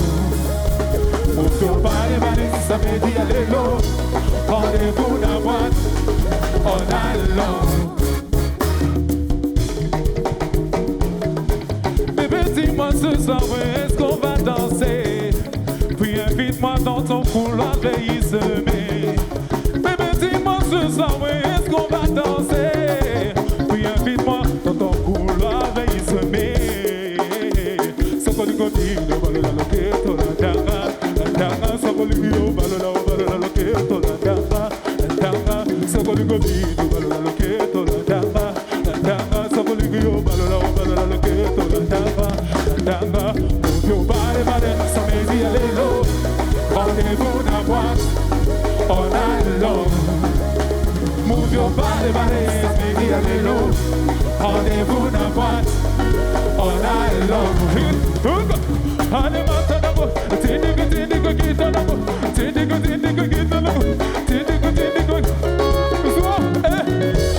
Move your body, ça me dit allez l'eau. Rendez-vous dans la boîte, on a long. Bébé, dis-moi ce soir, est-ce qu'on va danser? Puis invite-moi dans ton couloir, je vais y semer. Bébé, dis-moi ce soir, est-ce qu'on va danser? Puis invite-moi dans ton couloir, je vais y semer. C'est quoi du côté de Balola Loqueto, la danga. Danga, so go ligo, balola loqueto, la danga. Danga, so go ligo, balola loqueto, la danga. Danga, so go ligo, balola loqueto, la danga. Danga, Move your body, body, so maybe a little. Rendez-vous dans la boîte all night long. Move your body, body, so maybe a little. Rendez-vous dans la boîte all night long. Allez, maintenant, tindigo, tindigo, guitanamo, tindigo, tindigo, guitanamo, tindigo, tindigo.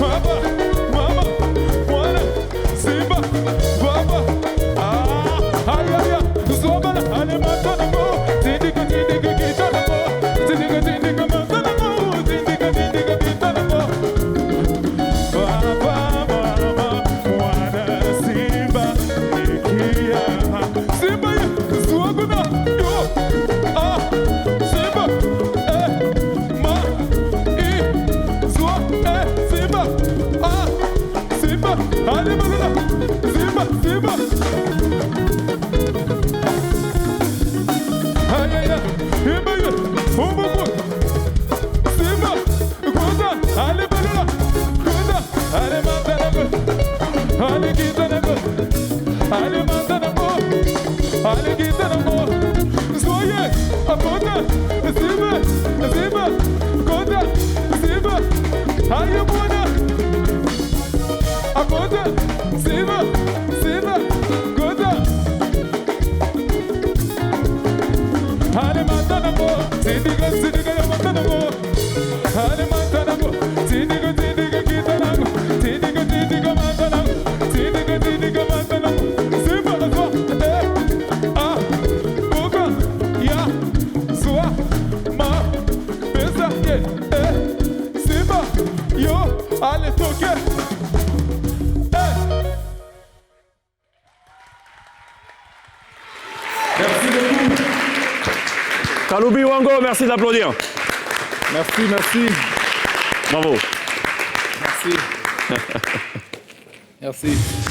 Mama, mama, wanna, simba, baba, ay, ay, ay, sobala, allez, maintenant, tindigo, tindigo, guitanamo, tindigo, tindigo, guitanamo, tindigo, tindigo, guitanamo. Baba, mama, wanna, simba, ikia, simba, swaguna, yo, simba, ma, simba, simba, allez, malala, simba, simba. Aïe, aïe, aïe, imbaye, umbuku, simba, koda, allez, malala, koda, allez, mantanamo, allez, gitanamo, allez, mantanamo, allez, gitanamo, soyez, koda, simba, simba, koda, simba, aïe, mona, koda, simba, simba, koda. Allez, mantanamo, tindigo, tindigo, mantanamo, allez, mantanamo, tindigo, tindigo, gitanamo, tindigo, tindigo, mantanamo, tindigo, tindigo, mantanamo, simba, boca, ya, sua, ma, pesa, simba, yo, allez, toque, Kaloubi Wango, merci d'applaudir. Merci, merci. Bravo. Merci. Merci.